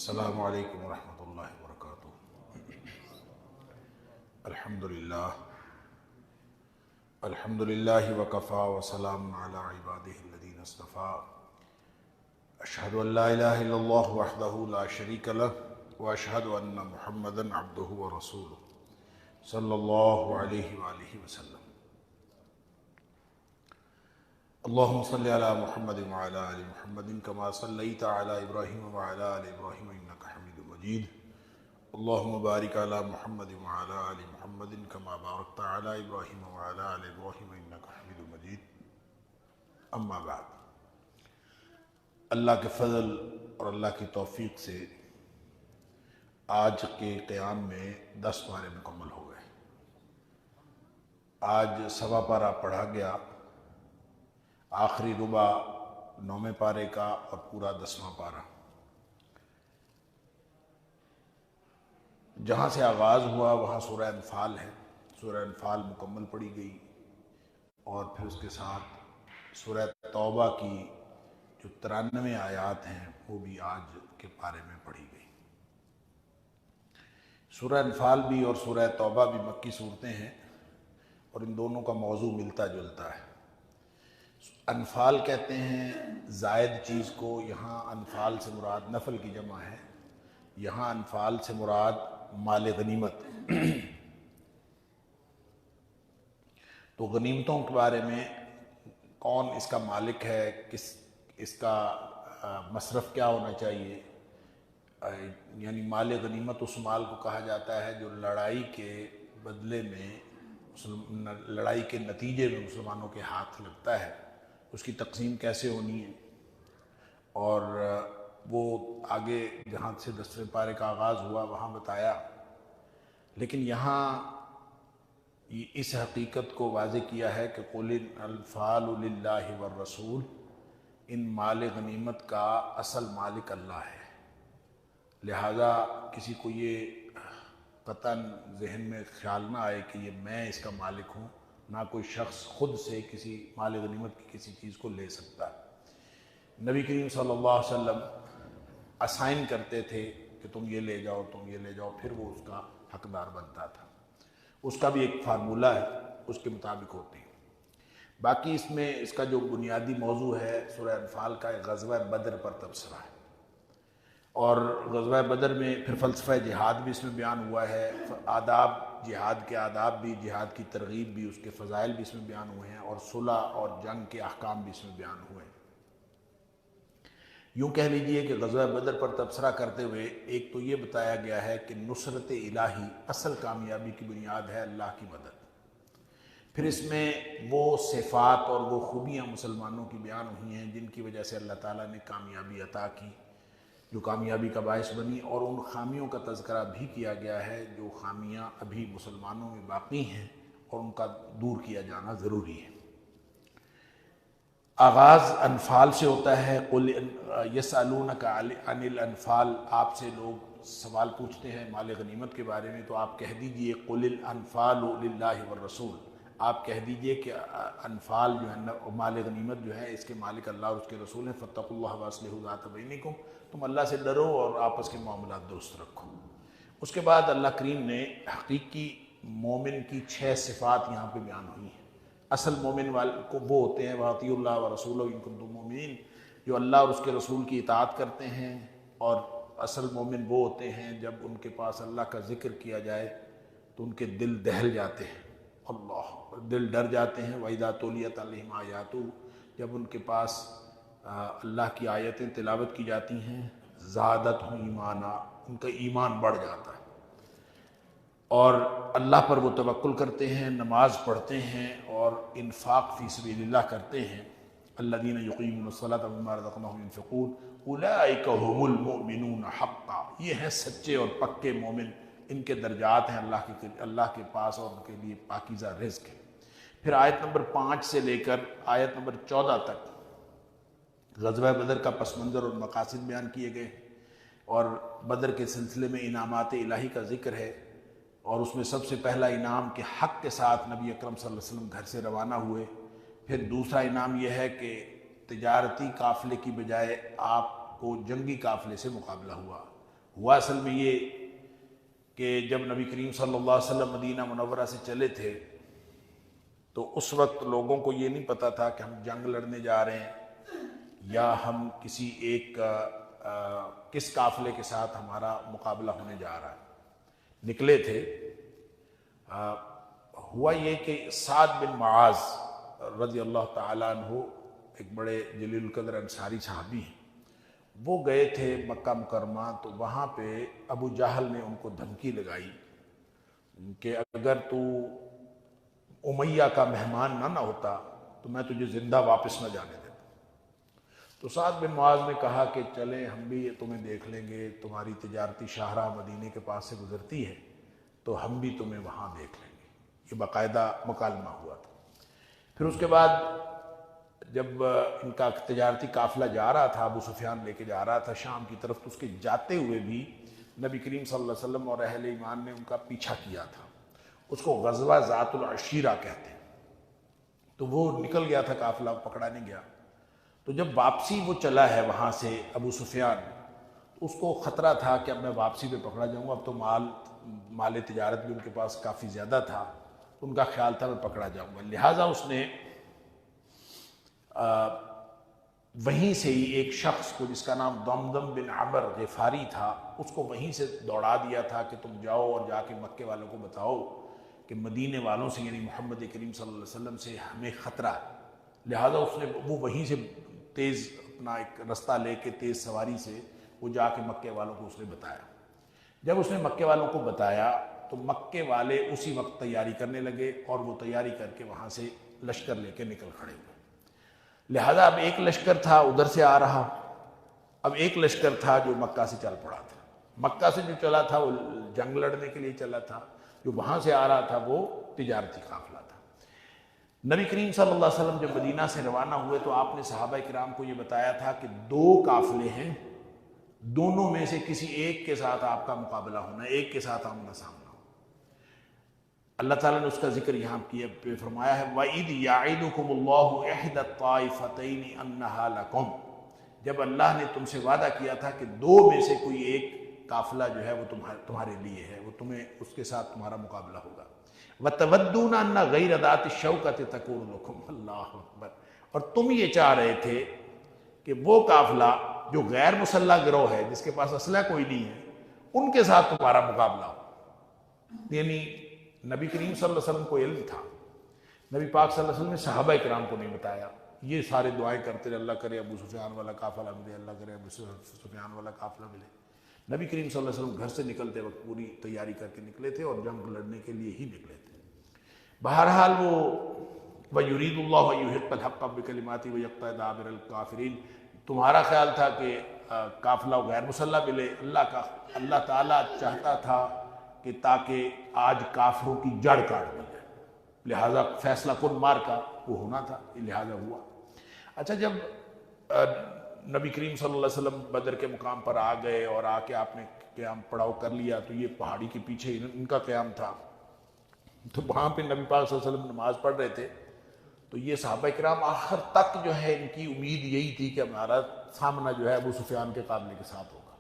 السلام علیکم ورحمۃ اللہ وبرکاتہ۔ الحمدللہ وکفا وسلام علی عبادہ الذین اصطفیٰ۔ اشہد ان لا الہ الا اللہ وحدہ لا شریک لہ واشہد ان محمدا عبدہ ورسولہ صلی اللہ علیہ وآلہ وسلم۔ اللہم صلی علی محمد وعلی آل محمد کما صلیت علی ابراہیم وعلی آل ابراہیم انک حمید مجید۔ اللہم بارک علی محمد وعلی آل محمد کما بارکت علی ابراہیم وعلی آل ابراہیم انک حمید مجید۔ اما بعد، اللہ کے فضل اور اللہ کی توفیق سے آج کے قیام میں 10 پارے مکمل ہو گئے۔ آج سوا پارہ پڑھا گیا، آخری ربع 9ویں پارے کا اور پورا 10واں پارہ۔ جہاں سے آغاز ہوا وہاں سورہ انفال ہے۔ سورہ انفال مکمل پڑھی گئی اور پھر اس کے ساتھ سورہ توبہ کی جو 93 آیات ہیں وہ بھی آج کے پارے میں پڑھی گئی۔ سورہ انفال بھی اور سورہ توبہ بھی مکی صورتیں ہیں اور ان دونوں کا موضوع ملتا جلتا ہے۔ انفال کہتے ہیں زائد چیز کو، یہاں انفال سے مراد نفل کی جمع ہے، یہاں انفال سے مراد مال غنیمت۔ تو غنیمتوں کے بارے میں کون اس کا مالک ہے، اس کا مصرف کیا ہونا چاہیے، یعنی مال غنیمت اس مال کو کہا جاتا ہے جو لڑائی کے بدلے میں، لڑائی کے نتیجے میں مسلمانوں کے ہاتھ لگتا ہے، اس کی تقسیم کیسے ہونی ہے۔ اور وہ آگے جہاں سے 10ویں پارے کا آغاز ہوا وہاں بتایا، لیکن یہاں اس حقیقت کو واضح کیا ہے کہ قُلِ الْأَنْفَالُ لِلَّهِ وَالرَّسُولِ، ان مال غنیمت کا اصل مالک اللہ ہے۔ لہذا کسی کو یہ قطعاً ذہن میں خیال نہ آئے کہ یہ میں اس کا مالک ہوں، نہ کوئی شخص خود سے کسی مال غنیمت کی کسی چیز کو لے سکتا۔ نبی کریم صلی اللہ علیہ وسلم اسائن کرتے تھے کہ تم یہ لے جاؤ، تم یہ لے جاؤ، پھر وہ اس کا حقدار بنتا تھا۔ اس کا بھی ایک فارمولہ ہے، اس کے مطابق ہوتی ہے۔ باقی اس میں اس کا جو بنیادی موضوع ہے سورہ انفال کا، ایک غزوہ بدر پر تبصرہ ہے، اور غزوہ بدر میں پھر فلسفہ جہاد بھی اس میں بیان ہوا ہے، آداب جہاد کے آداب بھی، جہاد کی ترغیب بھی، اس کے فضائل بھی اس میں بیان ہوئے ہیں، اور صلح اور جنگ کے احکام بھی اس میں بیان ہوئے ہیں۔ یوں کہہ لیجئے کہ غزوہ بدر پر تبصرہ کرتے ہوئے ایک تو یہ بتایا گیا ہے کہ نصرت الہی اصل کامیابی کی بنیاد ہے اللہ کی مدد۔ پھر اس میں وہ صفات اور وہ خوبیاں مسلمانوں کی بیان ہوئی ہیں جن کی وجہ سے اللہ تعالیٰ نے کامیابی عطا کی، جو کامیابی کا باعث بنی، اور ان خامیوں کا تذکرہ بھی کیا گیا ہے جو خامیاں ابھی مسلمانوں میں باقی ہیں اور ان کا دور کیا جانا ضروری ہے۔ آغاز انفال سے ہوتا ہے۔ قُلْ يَسْأَلُونَكَ عَنِ الْأَنْفَالِ، آپ سے لوگ سوال پوچھتے ہیں مال غنیمت کے بارے میں، تو آپ کہہ دیجئے قُلِ الْأَنْفَالُ لِلَّهِ وَالرَّسُولِ، آپ کہہ دیجئے کہ انفال جو ہے، مال غنیمت جو ہے، اس کے مالک اللہ اور اس کے رسول ہیں۔ فَاتَّقُوا اللَّهَ وَأَصْلِحُوا ذَاتَ بَيْنِكُمْ، تم اللہ سے ڈرو اور آپس کے معاملات درست رکھو۔ اس کے بعد اللہ کریم نے حقیقی مومن کی 6 صفات یہاں پہ بیان ہوئی ہیں۔ اصل مومن والے کو وہ ہوتے ہیں وَأَطِیعُوا اللَّهَ وَرَسُولَهُ إِن كُنتُم مُؤْمِنِینَ، جو اللہ اور اس کے رسول کی اطاعت کرتے ہیں، اور اصل مومن وہ ہوتے ہیں جب ان کے پاس اللہ کا ذکر کیا جائے تو ان کے دل دہل جاتے ہیں، اللہ دل ڈر جاتے ہیں۔ وَإِذَا تُلِيَتْ عَلَيْهِمْ آیَاتُهُ، جب ان کے پاس اللہ کی آیتیں تلاوت کی جاتی ہیں، زادتہم ایمانا، ان کا ایمان بڑھ جاتا ہے، اور اللہ پر وہ توکل کرتے ہیں، نماز پڑھتے ہیں اور انفاق فی سبیل اللہ کرتے ہیں۔ الذین یقیمون الصلاۃ ومما رزقناہم ینفقون اولئک ھم المؤمنون حقا، یہ ہیں سچے اور پکے مومن، ان کے درجات ہیں اللہ کے پاس اور ان کے لیے پاکیزہ رزق ہے۔ پھر آیت نمبر 5 سے لے کر آیت نمبر 14 تک غزوہ بدر کا پس منظر اور مقاصد بیان کیے گئے، اور بدر کے سلسلے میں انعامات الہی کا ذکر ہے، اور اس میں سب سے پہلا انعام کہ حق کے ساتھ نبی اکرم صلی اللہ علیہ وسلم گھر سے روانہ ہوئے۔ پھر دوسرا انعام یہ ہے کہ تجارتی قافلے کی بجائے آپ کو جنگی قافلے سے مقابلہ ہوا، ہوا اصل میں یہ کہ جب نبی کریم صلی اللہ علیہ وسلم مدینہ منورہ سے چلے تھے تو اس وقت لوگوں کو یہ نہیں پتہ تھا کہ ہم جنگ لڑنے جا رہے ہیں یا ہم کسی ایک کس قافلے کے ساتھ ہمارا مقابلہ ہونے جا رہا ہے۔ نکلے تھے، ہوا یہ کہ سعد بن معاذ رضی اللہ تعالیٰ عنہ ایک بڑے جلیل القدر انصاری صحابی ہیں، وہ گئے تھے مکہ مکرمہ، تو وہاں پہ ابو جہل نے ان کو دھمکی لگائی کہ اگر تو امیہ کا مہمان نہ ہوتا تو میں تجھے زندہ واپس نہ جانے دیتا۔ تو سعد بن معاذ نے کہا کہ چلیں ہم بھی تمہیں دیکھ لیں گے، تمہاری تجارتی شاہراہ مدینے کے پاس سے گزرتی ہے تو ہم بھی تمہیں وہاں دیکھ لیں گے۔ یہ باقاعدہ مکالمہ ہوا تھا۔ پھر اس کے بعد جب ان کا تجارتی قافلہ جا رہا تھا، ابو سفیان لے کے جا رہا تھا شام کی طرف، تو اس کے جاتے ہوئے بھی نبی کریم صلی اللہ علیہ وسلم اور اہل ایمان نے ان کا پیچھا کیا تھا۔ اس کو غزوہ ذات العشیرہ کہتے ہیں۔ تو وہ نکل گیا تھا قافلہ، پکڑا نہیں گیا۔ تو جب واپسی وہ چلا ہے وہاں سے ابو سفیان، اس کو خطرہ تھا کہ اب میں واپسی پہ پکڑا جاؤں گا، اب تو مال تجارت بھی ان کے پاس کافی زیادہ تھا، تو ان کا خیال تھا میں پکڑا جاؤں گا، لہٰذا اس نے وہیں سے ہی ایک شخص کو جس کا نام دمدم بن عمر غفاری تھا، اس کو وہیں سے دوڑا دیا تھا کہ تم جاؤ اور جا کے مکے والوں کو بتاؤ کہ مدینے والوں سے یعنی محمد کریم صلی اللہ علیہ وسلم سے ہمیں خطرہ ہے۔ لہٰذا اس نے وہ وہیں سے تیز اپنا ایک رستہ لے کے تیز سواری سے وہ جا کے مکے والوں کو اس نے بتایا۔ جب اس نے مکے والوں کو بتایا تو مکے والے اسی وقت تیاری کرنے لگے اور وہ تیاری کر کے وہاں سے لشکر لے کے نکل کھڑے ہوئے۔ لہذا اب ایک لشکر تھا ادھر سے آ رہا، اب ایک لشکر تھا جو مکہ سے چل پڑا تھا۔ مکہ سے جو چلا تھا وہ جنگ لڑنے کے لیے چلا تھا، جو وہاں سے آ رہا تھا وہ تجارتی قافلہ تھا۔ نبی کریم صلی اللہ علیہ وسلم جب مدینہ سے روانہ ہوئے تو آپ نے صحابہ کرام کو یہ بتایا تھا کہ دو قافلے ہیں، دونوں میں سے کسی ایک کے ساتھ آپ کا مقابلہ ہونا ہے، ایک کے ساتھ آمنا سامنا۔ اللہ تعالیٰ نے اس کا ذکر یہاں کیا پہ فرمایا ہے وَإِذْ يَعِدُكُمُ اللَّهُ إِحْدَى الطَّائِفَتَيْنِ أَنَّهَا لَكُمْ، جب اللہ نے تم سے وعدہ کیا تھا کہ دو میں سے کوئی ایک قافلہ جو ہے وہ تمہارے لیے ہے، وہ تمہیں اس کے ساتھ تمہارا مقابلہ ہوگا۔ وَتَوَدُّونَ أَنَّ غَيْرَ ذَاتِ الشَّوْكَةِ تَكُونُ لَكُمْ، اللہ اکبر، اور تم یہ چاہ رہے تھے کہ وہ قافلہ جو غیر مسلح گروہ ہے، جس کے پاس اسلحہ کوئی نہیں ہے، ان کے ساتھ تمہارا مقابلہ ہو۔ یعنی نبی کریم صلی اللہ علیہ وسلم کو علم تھا، نبی پاک صلی اللہ علیہ وسلم نے صحابہ کرام کو نہیں بتایا۔ یہ سارے دعائیں کرتے رہے، اللہ کرے ابو سفیان والا قافلہ ملے، اللہ کرے ابو سفیان والا قافلہ ملے۔ نبی کریم صلی اللہ علیہ وسلم گھر سے نکلتے وقت پوری تیاری کر کے نکلے تھے اور جنگ لڑنے کے لیے ہی نکلے تھے۔ بہرحال وہ وَيُرِيدُ اللَّهُ أَن يُحِقَّ الْحَقَّ بِكَلِمَاتِهِ وَيَقْطَعَ دَابِرَ الْكَافِرِينَ، تمہارا خیال تھا کہ قافلہ غیر مسلح ملے، اللہ تعالیٰ چاہتا تھا کہ تاکہ آج کافروں کی جڑ کاٹ دی جائے، لہٰذا فیصلہ کن مار کا وہ ہونا تھا، لہٰذا ہوا۔ اچھا، جب نبی کریم صلی اللہ علیہ وسلم بدر کے مقام پر آ گئے اور آ کے آپ نے قیام پڑاؤ کر لیا، تو یہ پہاڑی کے پیچھے ان کا قیام تھا، تو وہاں پہ نبی پاک صلی اللہ علیہ وسلم نماز پڑھ رہے تھے، تو یہ صحابہ کرام آخر تک جو ہے ان کی امید یہی تھی کہ ہمارا سامنا جو ہے ابو سفیان کے قافلے کے ساتھ ہوگا۔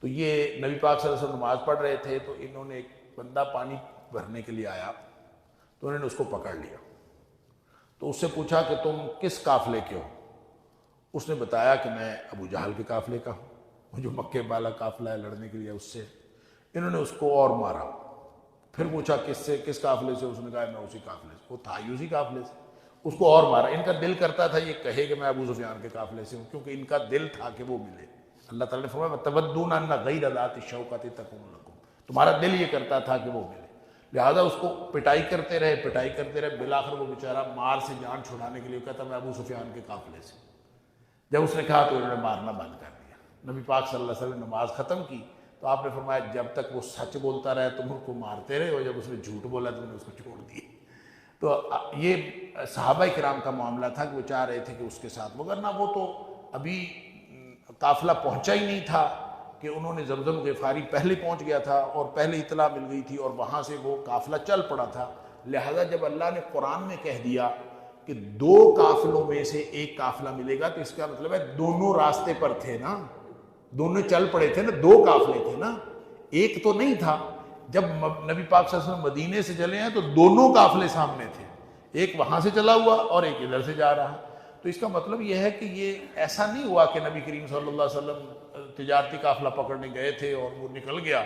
تو یہ نبی پاک صلی اللہ علیہ وسلم نماز پڑھ رہے تھے، تو انہوں نے ایک بندہ پانی بھرنے کے لیے آیا، تو انہوں نے اس کو پکڑ لیا، تو اس سے پوچھا کہ تم کس قافلے کے ہو؟ اس نے بتایا کہ میں ابو جہل کے قافلے کا ہوں، وہ جو مکے والا قافلہ ہے لڑنے کے لیے اس سے۔ انہوں نے اس کو اور مارا، پھر پوچھا کس قافلے سے؟ اس نے کہا میں اسی قافلے سے، وہ تھا ہی اسی قافلے سے، اس کو اور مارا۔ ان کا دل کرتا تھا یہ کہے کہ میں ابو سفیان کے قافلے سے ہوں، کیونکہ ان کا دل تھا کہ وہ ملے۔ اللہ تعالیٰ نے فرمایا وَتَوَدُّونَ أَنَّ غَيْرَ ذَاتِ الشَّوْكَةِ تَكُونُ لَكُمْ، تمہارا دل یہ کرتا تھا کہ وہ ملے، لہٰذا اس کو پٹائی کرتے رہے، بالآخر وہ بیچارہ مار سے جان چھڑانے کے لیے کہتا میں ابو سفیان کے قافلے سے۔ جب اس نے کہا تو انہوں نے مارنا بند کر دیا۔ نبی پاک صلی اللہ علیہ وسلم نے نماز ختم کی تو آپ نے فرمایا جب تک وہ سچ بولتا رہے تم اس کو مارتے رہے، اور جب اس نے جھوٹ بولا تو نے اس کو چھوڑ دیا۔ تو یہ صحابہ کرام کا معاملہ تھا کہ وہ چاہ رہے تھے کہ اس کے ساتھ، مگر نہ وہ تو ابھی قافلہ پہنچا ہی نہیں تھا کہ انہوں نے زمزم غفاری پہلے پہنچ گیا تھا اور پہلے اطلاع مل گئی تھی اور وہاں سے وہ قافلہ چل پڑا تھا۔ لہذا جب اللہ نے قرآن میں کہہ دیا کہ دو قافلوں میں سے ایک قافلہ ملے گا، تو اس کا مطلب ہے دونوں راستے پر تھے نا، دونوں چل پڑے تھے نا، دو قافلے تھے نا، ایک تو نہیں تھا۔ جب نبی پاک صلی اللہ علیہ وسلم مدینے سے چلے ہیں تو دونوں قافلے سامنے تھے، ایک وہاں سے چلا ہوا اور ایک ادھر سے جا رہا۔ تو اس کا مطلب یہ ہے کہ یہ ایسا نہیں ہوا کہ نبی کریم صلی اللہ علیہ وسلم تجارتی قافلہ پکڑنے گئے تھے اور وہ نکل گیا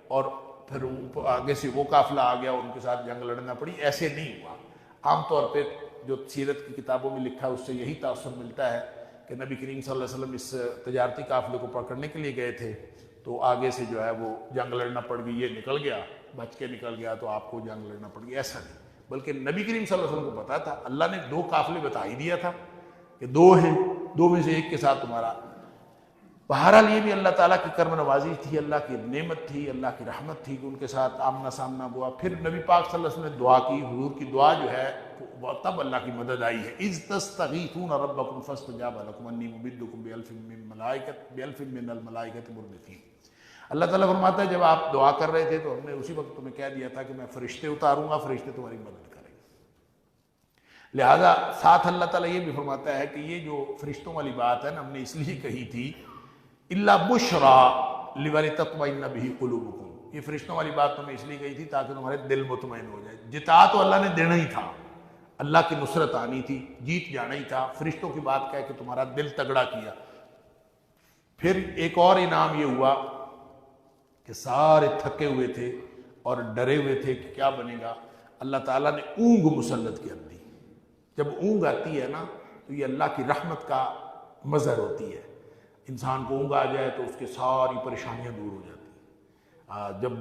اور پھر آگے سے وہ قافلہ آ گیا، ان کے ساتھ جنگ لڑنا پڑی، ایسے نہیں ہوا۔ عام طور پہ جو سیرت کی کتابوں میں لکھا ہے اس سے یہی تاثر ملتا ہے کہ نبی کریم صلی اللہ علیہ وسلم اس تجارتی قافلے کو پکڑنے کے لیے گئے تھے تو آگے سے جو ہے وہ جنگ لڑنا پڑ گئی، یہ نکل گیا، بچ کے نکل گیا تو آپ کو جنگ لڑنا پڑ گیا، ایسا نہیں۔ بلکہ نبی کریم صلی اللہ علیہ وسلم کو پتا تھا، اللہ نے دو قافلے بتا ہی دیا تھا کہ دو ہیں، دو میں سے ایک کے ساتھ تمہارا۔ بہرحال یہ بھی اللہ تعالیٰ کی کرم نوازی تھی، اللہ کی نعمت تھی، اللہ کی رحمت تھی کہ ان کے ساتھ آمنا سامنا ہوا۔ پھر نبی پاک صلی اللہ علیہ وسلم نے دعا کی، حضور کی دعا جو ہے تب اللہ کی مدد آئی ہے۔ اذ تستغیثون ربکم فاستجاب لکم انی ممدکم بألف من الملائکۃ مردفین۔ اللہ تعالیٰ فرماتا ہے جب آپ دعا کر رہے تھے تو ہم نے اسی وقت تمہیں کہہ دیا تھا کہ میں فرشتے اتاروں گا، فرشتے تمہاری مدد کریں گے۔ لہٰذا ساتھ اللہ تعالیٰ یہ بھی فرماتا ہے کہ یہ جو فرشتوں والی بات ہے نا، ہم نے اس لیے کہی تھی الا بشرا ولتطمئن به قلوبکم، یہ فرشتوں والی بات تمہیں اس لیے کہی تھی تاکہ تمہارے دل مطمئن ہو جائے۔ جتا تو اللہ نے دینا ہی تھا، اللہ کی نصرت آنی تھی، جیت جانا ہی تھا، فرشتوں کی بات کہہ کے تمہارا دل تگڑا کیا۔ پھر ایک اور انعام یہ ہوا کہ سارے تھکے ہوئے تھے اور ڈرے ہوئے تھے کہ کیا بنے گا، اللہ تعالیٰ نے اونگ مسلط کر دی۔ جب اونگ آتی ہے نا تو یہ اللہ کی رحمت کا مظہر ہوتی ہے۔ انسان کو اونگ آ جائے تو اس کے ساری پریشانیاں دور ہو جاتی ہیں۔ جب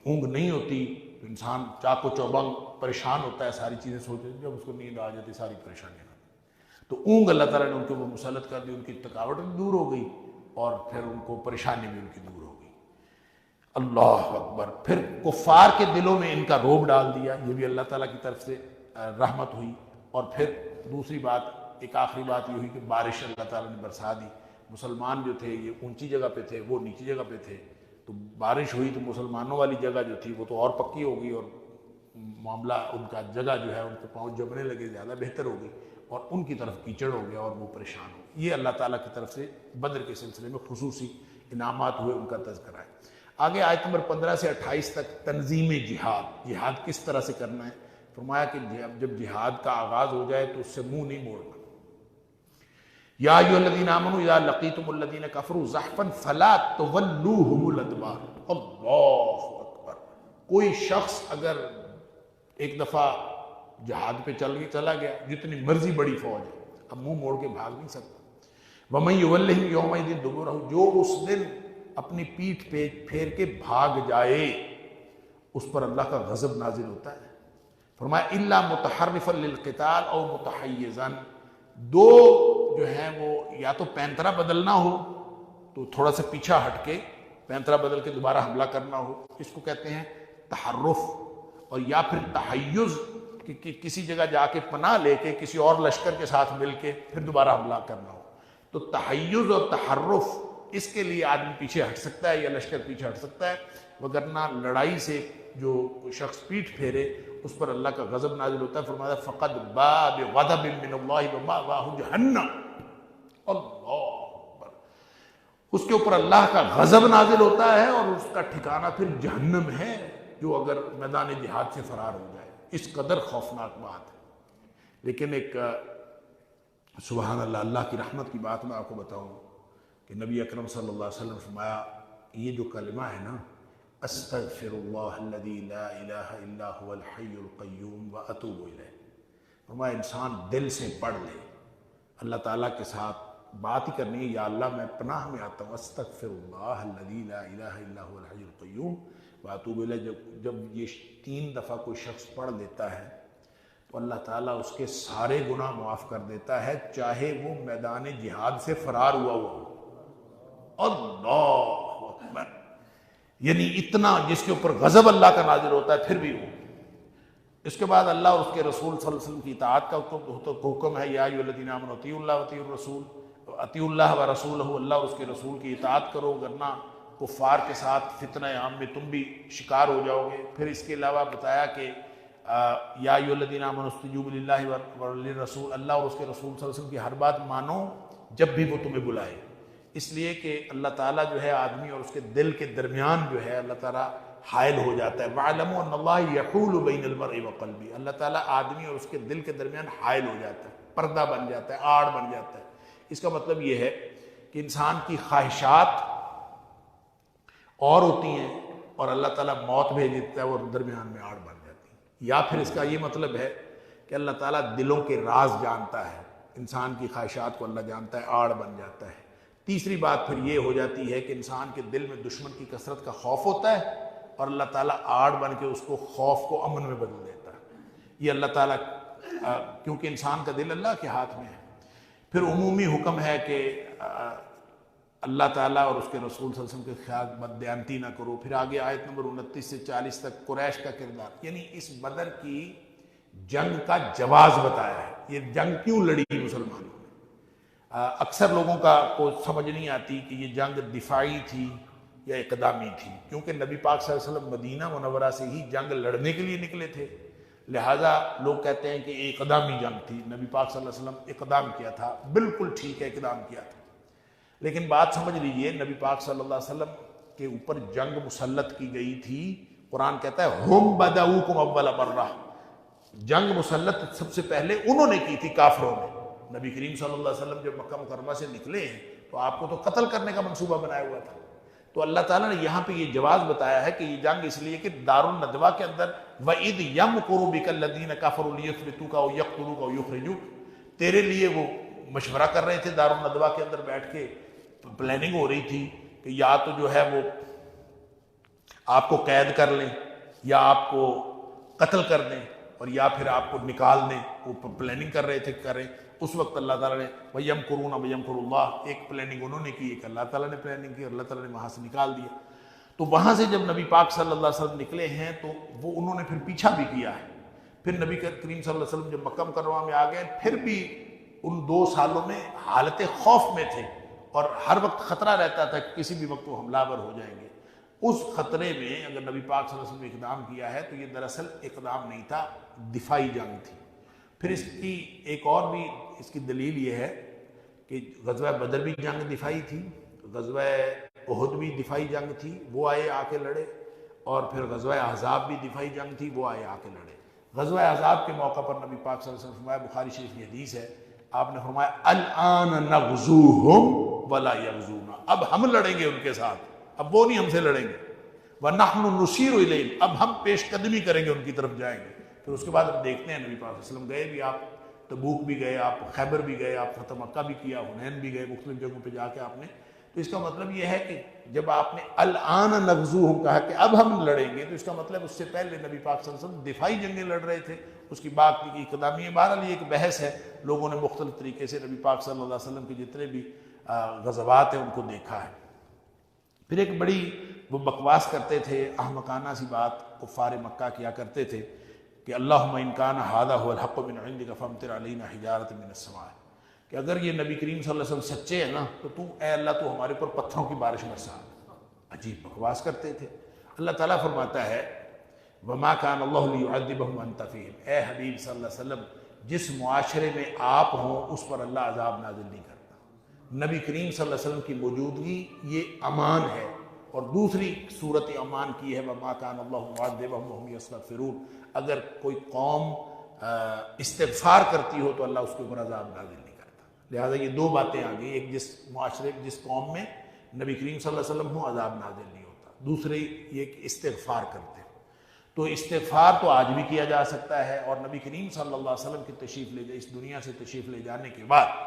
اونگ نہیں ہوتی تو انسان چاق و چوبند پریشان ہوتا ہے، ساری چیزیں سوچتے ہیں، جب اس کو نیند آ جاتی ساری پریشانیاں۔ تو اونگ اللہ تعالیٰ نے ان کو وہ مسلط کر دی، ان کی تھکاوٹ بھی دور ہو گئی اور پھر ان کو پریشانی بھی ان کی دور ہو گئی۔ اللہ اکبر۔ پھر کفار کے دلوں میں ان کا روب ڈال دیا، یہ بھی اللہ تعالیٰ کی طرف سے رحمت ہوئی۔ اور پھر دوسری بات، ایک آخری بات یہ ہوئی کہ بارش اللہ تعالیٰ نے برسا دی۔ مسلمان جو تھے یہ اونچی جگہ پہ تھے، وہ نیچی جگہ پہ تھے، تو بارش ہوئی تو مسلمانوں والی جگہ جو تھی وہ تو اور پکی ہو گئی اور معاملہ ان کا جگہ جو ہے ان کے پاؤں جمنے لگے، زیادہ بہتر ہو گئی، اور ان کی طرف کیچڑ ہو گیا اور وہ پریشان ہو گئے۔ یہ اللہ تعالیٰ کی طرف سے بدر کے سلسلے میں خصوصی انعامات ہوئے، ان کا تذکرہ ہے۔ آگے آیت نمبر 15 سے 28 تک تنظیم جہاد، جہاد کس طرح سے کرنا ہے۔ فرمایا کہ جب جہاد کا آغاز ہو جائے تو اس سے منہ نہیں موڑنا۔ یا ایھا الذین آمنوا اذا لقیتم الذین کفروا زحفا فلا تولوهم الادبار۔ اللہ اکبر۔ کوئی شخص اگر ایک دفعہ جہاد پہ چلا گیا، جتنی مرضی بڑی فوج ہے، اب منہ موڑ کے بھاگ نہیں سکتا۔ وَمَن يُوَلِّهِمْ يَوْمَئِذٍ دُبُرَهُ، جو اس دن اپنی پیٹھ پہ پھیر کے بھاگ جائے اس پر اللہ کا غضب نازل ہوتا ہے۔ فرمایا الا متحرفا للقتال او متحیزا، دو جو ہیں وہ یا تو پینترا بدلنا ہو تو تھوڑا سا پیچھا ہٹ کے پینترا بدل کے دوبارہ حملہ کرنا ہو، اس کو کہتے ہیں تحرف، اور یا پھر تحیز، کہ کسی جگہ جا کے پناہ لے کے کسی اور لشکر کے ساتھ مل کے پھر دوبارہ حملہ کرنا ہو۔ تو تحیز اور تحرف، اس کے لیے آدمی پیچھے ہٹ سکتا ہے یا لشکر پیچھے ہٹ سکتا ہے، وگرنہ لڑائی سے جو شخص پیٹھ پھیرے اس پر اللہ کا غضب نازل ہوتا ہے۔ فرمایا فقد باء بغضب من اللہ ومأواہ جہنم۔ اللہ اکبر۔ اس کے اوپر اللہ کا غضب نازل ہوتا ہے اور اس کا ٹھکانہ پھر جہنم ہے، جو اگر میدان جہاد سے فرار ہو جائے۔ اس قدر خوفناک بات ہے۔ لیکن ایک سبحان اللہ، اللہ کی رحمت کی بات میں آپ کو بتاؤں کہ نبی اکرم صلی اللہ علیہ وسلم فرمایا یہ جو کلمہ ہے نا، استغفر اللہ الذی لا الہ الا هو الحی القیوم واتوب الیہ، فرمایا انسان دل سے پڑھ لے، اللہ تعالیٰ کے ساتھ بات ہی کرنی ہے، یا اللہ میں پناہ میں آتا ہوں، استغفر اللہ الذی لا الہ الا هو الحی القیوم واتوب الیہ۔ جب یہ 3 دفعہ کوئی شخص پڑھ لیتا ہے تو اللہ تعالیٰ اس کے سارے گناہ معاف کر دیتا ہے، چاہے وہ میدان جہاد سے فرار ہوا ہو۔ اللہ اکبر۔ یعنی اتنا جس کے اوپر غضب اللہ کا نازل ہوتا ہے پھر بھی وہ۔ اس کے بعد اللہ اور اس کے رسول صلی اللہ علیہ وسلم کی اطاعت کا حکم ہے، یا ایھا الذین آمنوا اطیعوا اللہ واطیعوا الرسول، اطیعوا اللہ ورسولہ، اللہ اور اس کے رسول کی اطاعت کرو، ورنہ کفار کے ساتھ فتنہ عام میں تم بھی شکار ہو جاؤ گے۔ پھر اس کے علاوہ بتایا کہ یا ایھا الذین آمنوا استجیبوا للہ وللرسول، اللہ اور اس کے رسول صلی اللہ علیہ وسلم کی ہر بات مانو جب بھی وہ تمہیں بلائے۔ اس لیے کہ اللہ تعالیٰ جو ہے آدمی اور اس کے دل کے درمیان جو ہے اللہ تعالیٰ حائل ہو جاتا ہے. وَاعْلَمُوا أَنَّ اللَّهَ يَحُولُ بَيْنَ الْمَرْءِ وَقَلْبِهِ. اللہ تعالیٰ آدمی اور اس کے دل کے درمیان حائل ہو جاتا ہے, پردہ بن جاتا ہے, آڑ بن جاتا ہے. اس کا مطلب یہ ہے کہ انسان کی خواہشات اور ہوتی ہیں اور اللہ تعالیٰ موت بھیج دیتا ہے اور درمیان میں آڑ بن جاتی ہے. یا پھر اس کا یہ مطلب ہے کہ اللہ تعالیٰ دلوں کے راز جانتا ہے, انسان کی خواہشات کو اللہ جانتا ہے, آڑ بن جاتا ہے. تیسری بات پھر یہ ہو جاتی ہے کہ انسان کے دل میں دشمن کی کثرت کا خوف ہوتا ہے اور اللہ تعالیٰ آڑ بن کے اس کو خوف کو امن میں بدل دیتا ہے. یہ اللہ تعالیٰ کیونکہ انسان کا دل اللہ کے ہاتھ میں ہے. پھر عمومی حکم ہے کہ اللہ تعالیٰ اور اس کے رسول صلی اللہ علیہ وسلم کے خیال بددیانتی نہ کرو. پھر آگے آیت نمبر 29 سے 40 تک قریش کا کردار, یعنی اس بدر کی جنگ کا جواز بتایا ہے. یہ جنگ کیوں لڑی مسلمانوں نے؟ اکثر لوگوں کو سمجھ نہیں آتی کہ یہ جنگ دفاعی تھی یا اقدامی تھی, کیونکہ نبی پاک صلی اللہ علیہ وسلم مدینہ منورہ سے ہی جنگ لڑنے کے لیے نکلے تھے. لہٰذا لوگ کہتے ہیں کہ یہ اقدامی جنگ تھی, نبی پاک صلی اللہ علیہ وسلم اقدام کیا تھا. بالکل ٹھیک ہے, اقدام کیا تھا, لیکن بات سمجھ لیجئے نبی پاک صلی اللہ علیہ وسلم کے اوپر جنگ مسلط کی گئی تھی. قرآن کہتا ہے ہم بدؤکم اول مرہ, جنگ مسلط سب سے پہلے انہوں نے کی تھی کافروں نے. نبی کریم صلی اللہ علیہ وسلم جب مکہ مکرمہ سے نکلے ہیں تو آپ کو تو قتل کرنے کا منصوبہ بنایا ہوا تھا. تو اللہ تعالیٰ نے یہاں پہ یہ جواز بتایا ہے کہ یہ جنگ اس لیے کہ دار الندوہ کے اندر وَإِذْ يَمْكُرُ بِكَ الَّذِينَ كَفَرُوا لِيُثْبِتُوكَ أَوْ يَقْتُلُوكَ أَوْ يُخْرِجُوكَ, تیرے لیے وہ مشورہ کر رہے تھے دار الندوہ کے اندر بیٹھ کے, پلاننگ ہو رہی تھی کہ یا تو جو ہے وہ آپ کو قید کر لیں یا آپ کو قتل کر دیں اور یا پھر آپ کو نکال دیں. وہ پلاننگ کر رہے تھے کریں. اس وقت اللہ تعالیٰ نے وَيَمْكُرُونَ وَيَمْكُرُ اللَّهُ, ایک پلاننگ انہوں نے کی, ایک اللہ تعالیٰ نے پلاننگ کی, اور اللہ تعالیٰ نے وہاں سے نکال دیا. تو وہاں سے جب نبی پاک صلی اللہ علیہ وسلم نکلے ہیں تو وہ انہوں نے پھر پیچھا بھی کیا ہے. پھر نبی کریم صلی اللہ علیہ وسلم جب مکہ مکرمہ میں آ گئے پھر بھی ان 2 سالوں میں حالت خوف میں تھے اور ہر وقت خطرہ رہتا تھا کہ کسی بھی وقت وہ حملہ آور ہو جائیں گے. اس خطرے میں اگر نبی پاک صلی اللہ علیہ وسلم نے اقدام کیا ہے تو یہ دراصل اقدام نہیں تھا, دفاعی جنگ تھی. پھر اس کی ایک اور بھی اس کی دلیل یہ ہے کہ غزوہ بدر بھی جنگ دفاعی تھی, غزوہ احد بھی دفاعی جنگ تھی, وہ آئے آ کے لڑے, اور پھر غزوہ احزاب بھی دفاعی جنگ تھی, وہ آئے آ کے لڑے. غزوہ احزاب کے موقع پر نبی پاک صلی اللہ علیہ وسلم فرمایا, بخاری شریف کی حدیث ہے, آپ نے فرمایا الآن نغزوہم ولا یغزونا, اب ہم لڑیں گے ان کے ساتھ, اب وہ نہیں ہم سے لڑیں گے. وَنَحْنُ نُشِيرُ إِلَيْهِمْ, اب ہم پیش قدمی کریں گے, ان کی طرف جائیں گے. پھر اس کے بعد ہم دیکھتے ہیں نبی پاک صلی اللہ علیہ وسلم گئے بھی, آپ تبوک بھی گئے, آپ خیبر بھی گئے, آپ فتح مکہ بھی کیا, حنین بھی گئے, مختلف جگہوں پہ جا کے آپ نے. تو اس کا مطلب یہ ہے کہ جب آپ نے الآن نغزوہم کہا کہ اب ہم لڑیں گے, تو اس کا مطلب اس سے پہلے نبی پاک صلی اللہ علیہ وسلم دفاعی جنگیں لڑ رہے تھے. اس کی بات کی اقدامی. بہرحال یہ ایک بحث ہے, لوگوں نے مختلف طریقے سے نبی پاک صلی اللہ علیہ وسلم کے جتنے بھی غزوات ہیں ان کو دیکھا ہے. پھر ایک بڑی وہ بکواس کرتے تھے, احمقانہ سی بات کفار مکہ کیا کرتے تھے کہ اللہم ان کان ھذا ھو الحق من عندک فامطر علینا حجارۃ من السماء, کہ اگر یہ نبی کریم صلی اللہ علیہ وسلم سچے ہیں نا تو اے اللہ تو ہمارے اوپر پتھروں کی بارش برسا. عجیب بکواس کرتے تھے. اللہ تعالیٰ فرماتا ہے وما کان اللہ لیعذبہم وانت فیہم, اے حبیب صلی اللہ علیہ وسلم جس معاشرے میں آپ ہوں اس پر اللہ عذاب نازل نہیں کرتا. نبی کریم صلی اللہ علیہ وسلم کی موجودگی یہ امان ہے. اور دوسری صورت امان کی ہے وما کان اللہ معذبہم وہم یستغفرون, اگر کوئی قوم استغفار کرتی ہو تو اللہ اس کے اوپر عذاب نازل نہیں کرتا. لہٰذا یہ 2 باتیں آ گئی, ایک جس معاشرے جس قوم میں نبی کریم صلی اللہ علیہ وسلم ہوں عذاب نازل نہیں ہوتا, دوسرے یہ کہ استغفار کرتے ہیں. تو استغفار تو آج بھی کیا جا سکتا ہے, اور نبی کریم صلی اللہ علیہ وسلم کی تشریف لے اس دنیا سے تشریف لے جانے کے بعد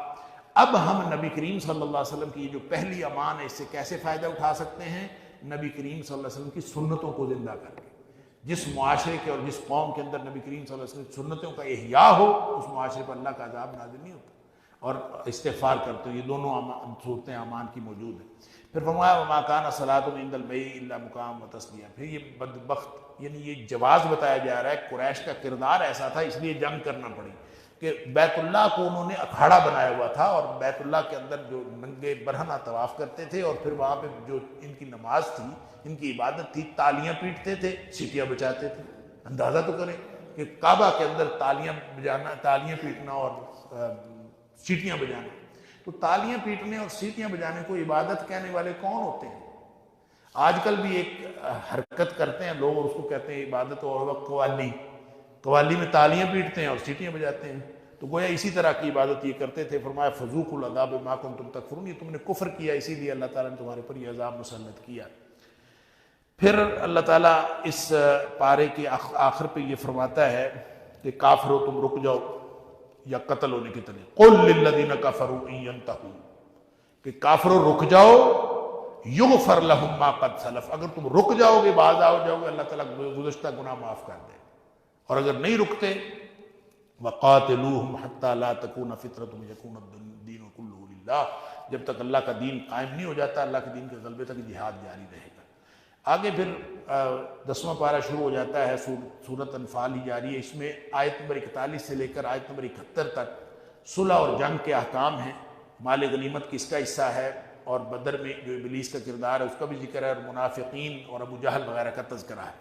اب ہم نبی کریم صلی اللہ علیہ وسلم کی جو پہلی امان ہے اس سے کیسے فائدہ اٹھا سکتے ہیں؟ نبی کریم صلی اللہ علیہ وسلم کی سنتوں کو زندہ کر کے. جس معاشرے کے اور جس قوم کے اندر نبی کریم صلی اللہ علیہ وسلم کی سنتوں کا احیاء ہو اس معاشرے پر اللہ کا عذاب نازل نہیں ہوتا. اور استغفار کرتے ہو, یہ دونوں صورتیں امان کی موجود ہیں. پھر فرمایا وما کان صلاتهم عند البیت الا مقام وتسلیہ. پھر یہ بدبخت یعنی یہ جواز بتایا جا رہا ہے, قریش کا کردار ایسا تھا اس لیے جنگ کرنا پڑی کہ بیت اللہ کو انہوں نے اکھاڑا بنایا ہوا تھا, اور بیت اللہ کے اندر جو ننگے برہنہ طواف کرتے تھے, اور پھر وہاں پہ جو ان کی نماز تھی, ان کی عبادت تھی, تالیاں پیٹتے تھے, سیٹیاں بجاتے تھے. اندازہ تو کریں کہ کعبہ کے اندر تالیاں بجانا, تالیاں پیٹنا اور سیٹیاں بجانا. تو تو تالیاں پیٹنے اور سیٹیاں بجانے کو عبادت کہنے والے کون ہوتے ہیں؟ آج کل بھی ایک حرکت کرتے ہیں لوگ اور اس کو کہتے ہیں عبادت، اور وقت قوالی میں تالیاں پیٹتے ہیں اور سیٹیاں بجاتے ہیں، تو گویا اسی طرح کی عبادت یہ کرتے تھے۔ فرمایا فذوقوا العذاب بما کنتم تکفرون، یہ تم نے کفر کیا اسی لیے اللہ تعالیٰ نے تمہارے پر یہ عذاب مسلط کیا۔ پھر اللہ تعالیٰ اس پارے کے آخر پہ یہ فرماتا ہے کہ کافرو تم رک جاؤ یا قتل ہونے کی طرح، قل للذین کفروا ان ینتہوا، کہ کافرو رک جاؤ، یغفر لہم ما قد سلف، اگر تم رک جاؤ گے، باز آ جاؤ گے، اللہ تعالیٰ گزشتہ گناہ معاف کر دے، اور اگر نہیں رکتے وقاتلوہم حتی لا تکون فتنۃ یکون الدین کلہ للہ، جب تک اللہ کا دین قائم نہیں ہو جاتا، اللہ کے دین کے غلبے تک جہاد جاری رہے گا۔ آگے پھر 10واں پارہ شروع ہو جاتا ہے، سورۃ انفال ہی جاری ہے، اس میں آیت نمبر 41 سے لے کر آیت نمبر 71 تک صلح اور جنگ کے احکام ہیں، مال غنیمت کس کا حصہ ہے، اور بدر میں جو ابلیس کا کردار ہے اس کا بھی ذکر ہے، اور منافقین اور ابو جہل وغیرہ کا تذکرہ ہے۔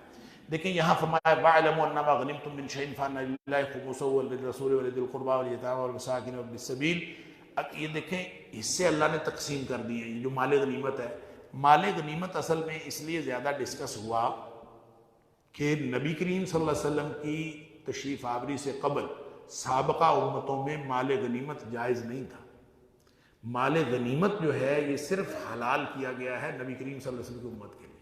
دیکھیں یہاں فرمایا وَاعْلَمُوا أَنَّمَا غَنِمْتُم مِّن شَيْءٍ فَأَنَّ لِلَّهِ خُمُسَهُ وَلِلرَّسُولِ وَلِذِي الْقُرْبَىٰ وَالْيَتَامَىٰ وَالْمَسَاكِينِ وَابْنِ السَّبِيلِ۔ اب یہ دیکھیں حصے اللہ نے تقسیم کر دیے ہیں، یہ جو مال غنیمت ہے، مال غنیمت اصل میں اس لیے زیادہ ڈسکس ہوا کہ نبی کریم صلی اللہ علیہ وسلم کی تشریف آوری سے قبل سابقہ امتوں میں مال غنیمت جائز نہیں تھا۔ مال غنیمت جو ہے یہ صرف حلال کیا گیا ہے نبی کریم صلی اللہ علیہ وسلم کی امت کے لیے،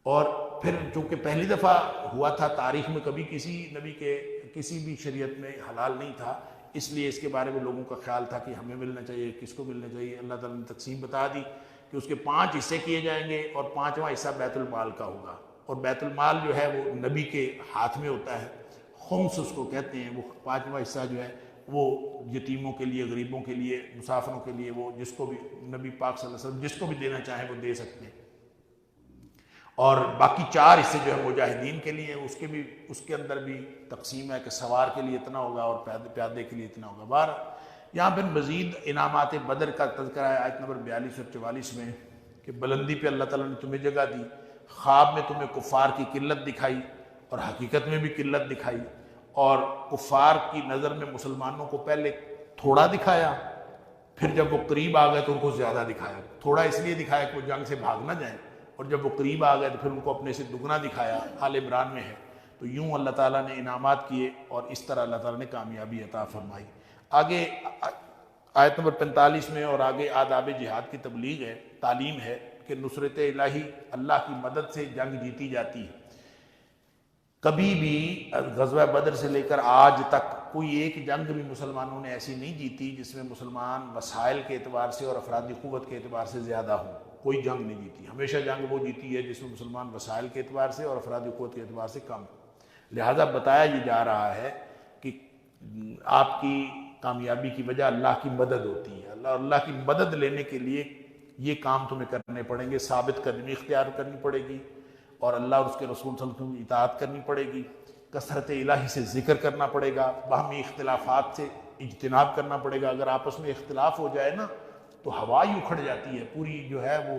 اور پھر چونکہ پہلی دفعہ ہوا تھا تاریخ میں، کبھی کسی نبی کے کسی بھی شریعت میں حلال نہیں تھا، اس لیے اس کے بارے میں لوگوں کا خیال تھا کہ ہمیں ملنا چاہیے، کس کو ملنا چاہیے۔ اللہ تعالیٰ نے تقسیم بتا دی کہ اس کے 5 حصے کیے جائیں گے، اور 5واں حصہ بیت المال کا ہوگا، اور بیت المال جو ہے وہ نبی کے ہاتھ میں ہوتا ہے، خمس اس کو کہتے ہیں، وہ 5واں حصہ جو ہے وہ یتیموں کے لیے، غریبوں کے لیے، مسافروں کے لیے، وہ جس کو بھی نبی پاک صلی اللہ علیہ وسلم جس کو بھی دینا چاہیں وہ دے سکتے ہیں، اور باقی 4 حصے جو ہے مجاہدین کے لیے، اس کے اندر بھی تقسیم ہے کہ سوار کے لیے اتنا ہوگا اور پیادے کے لیے اتنا ہوگا۔ بار یہاں پھر مزید انعامات بدر کا تذکرہ ہے آیت نمبر 42 اور 44 میں، کہ بلندی پہ اللہ تعالیٰ نے تمہیں جگہ دی، خواب میں تمہیں کفار کی قلت دکھائی اور حقیقت میں بھی قلت دکھائی، اور کفار کی نظر میں مسلمانوں کو پہلے تھوڑا دکھایا، پھر جب وہ قریب آ گئے تو ان کو زیادہ دکھایا۔ تھوڑا اس لیے دکھایا کہ وہ جنگ سے بھاگ نہ جائیں، اور جب وہ قریب آ گئے تو پھر ان کو اپنے سے دگنا دکھایا، آل عمران میں ہے۔ تو یوں اللہ تعالیٰ نے انعامات کیے، اور اس طرح اللہ تعالیٰ نے کامیابی عطا فرمائی۔ آگے آیت نمبر 45 میں اور آگے آداب جہاد کی تبلیغ ہے، تعلیم ہے کہ نصرت الہی اللہ کی مدد سے جنگ جیتی جاتی ہے۔ کبھی بھی غزوہ بدر سے لے کر آج تک کوئی ایک جنگ بھی مسلمانوں نے ایسی نہیں جیتی جس میں مسلمان وسائل کے اعتبار سے اور افرادی قوت کے اعتبار سے زیادہ ہوں، کوئی جنگ نہیں جیتی۔ ہمیشہ جنگ وہ جیتی ہے جس میں مسلمان وسائل کے اعتبار سے اور افرادی قوت کے اعتبار سے کم ہو۔ لہذا بتایا یہ جا رہا ہے کہ آپ کی کامیابی کی وجہ اللہ کی مدد ہوتی ہے، اللہ کی مدد لینے کے لیے یہ کام تمہیں کرنے پڑیں گے، ثابت قدمی اختیار کرنی پڑے گی، اور اللہ اور اس کے رسول صلی اللہ علیہ وسلم کی اطاعت کرنی پڑے گی، کثرت الہی سے ذکر کرنا پڑے گا، باہمی اختلافات سے اجتناب کرنا پڑے گا۔ اگر آپس میں اختلاف ہو جائے نا تو ہوا ہی اکھڑ جاتی ہے، پوری جو ہے وہ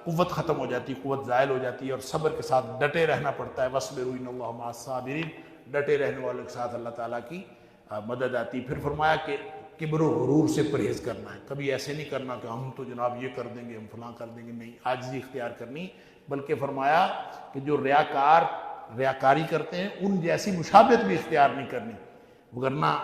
قوت ختم ہو جاتی ہے، قوت زائل ہو جاتی ہے، اور صبر کے ساتھ ڈٹے رہنا پڑتا ہے۔ وَاصْبِرُوا إِنَّ اللَّهَ مَعَ الصَّابِرِينَ، ڈٹے رہنے والوں کے ساتھ اللہ تعالیٰ کی مدد آتی۔ پھر فرمایا کہ کبر و غرور سے پرہیز کرنا ہے، کبھی ایسے نہیں کرنا کہ ہم تو جناب یہ کر دیں گے، ہم فلاں کر دیں گے، نہیں، عاجزی اختیار کرنی، بلکہ فرمایا کہ جو ریاکاری کرتے ہیں ان جیسی مشابہت بھی اختیار نہیں کرنی، ورنہ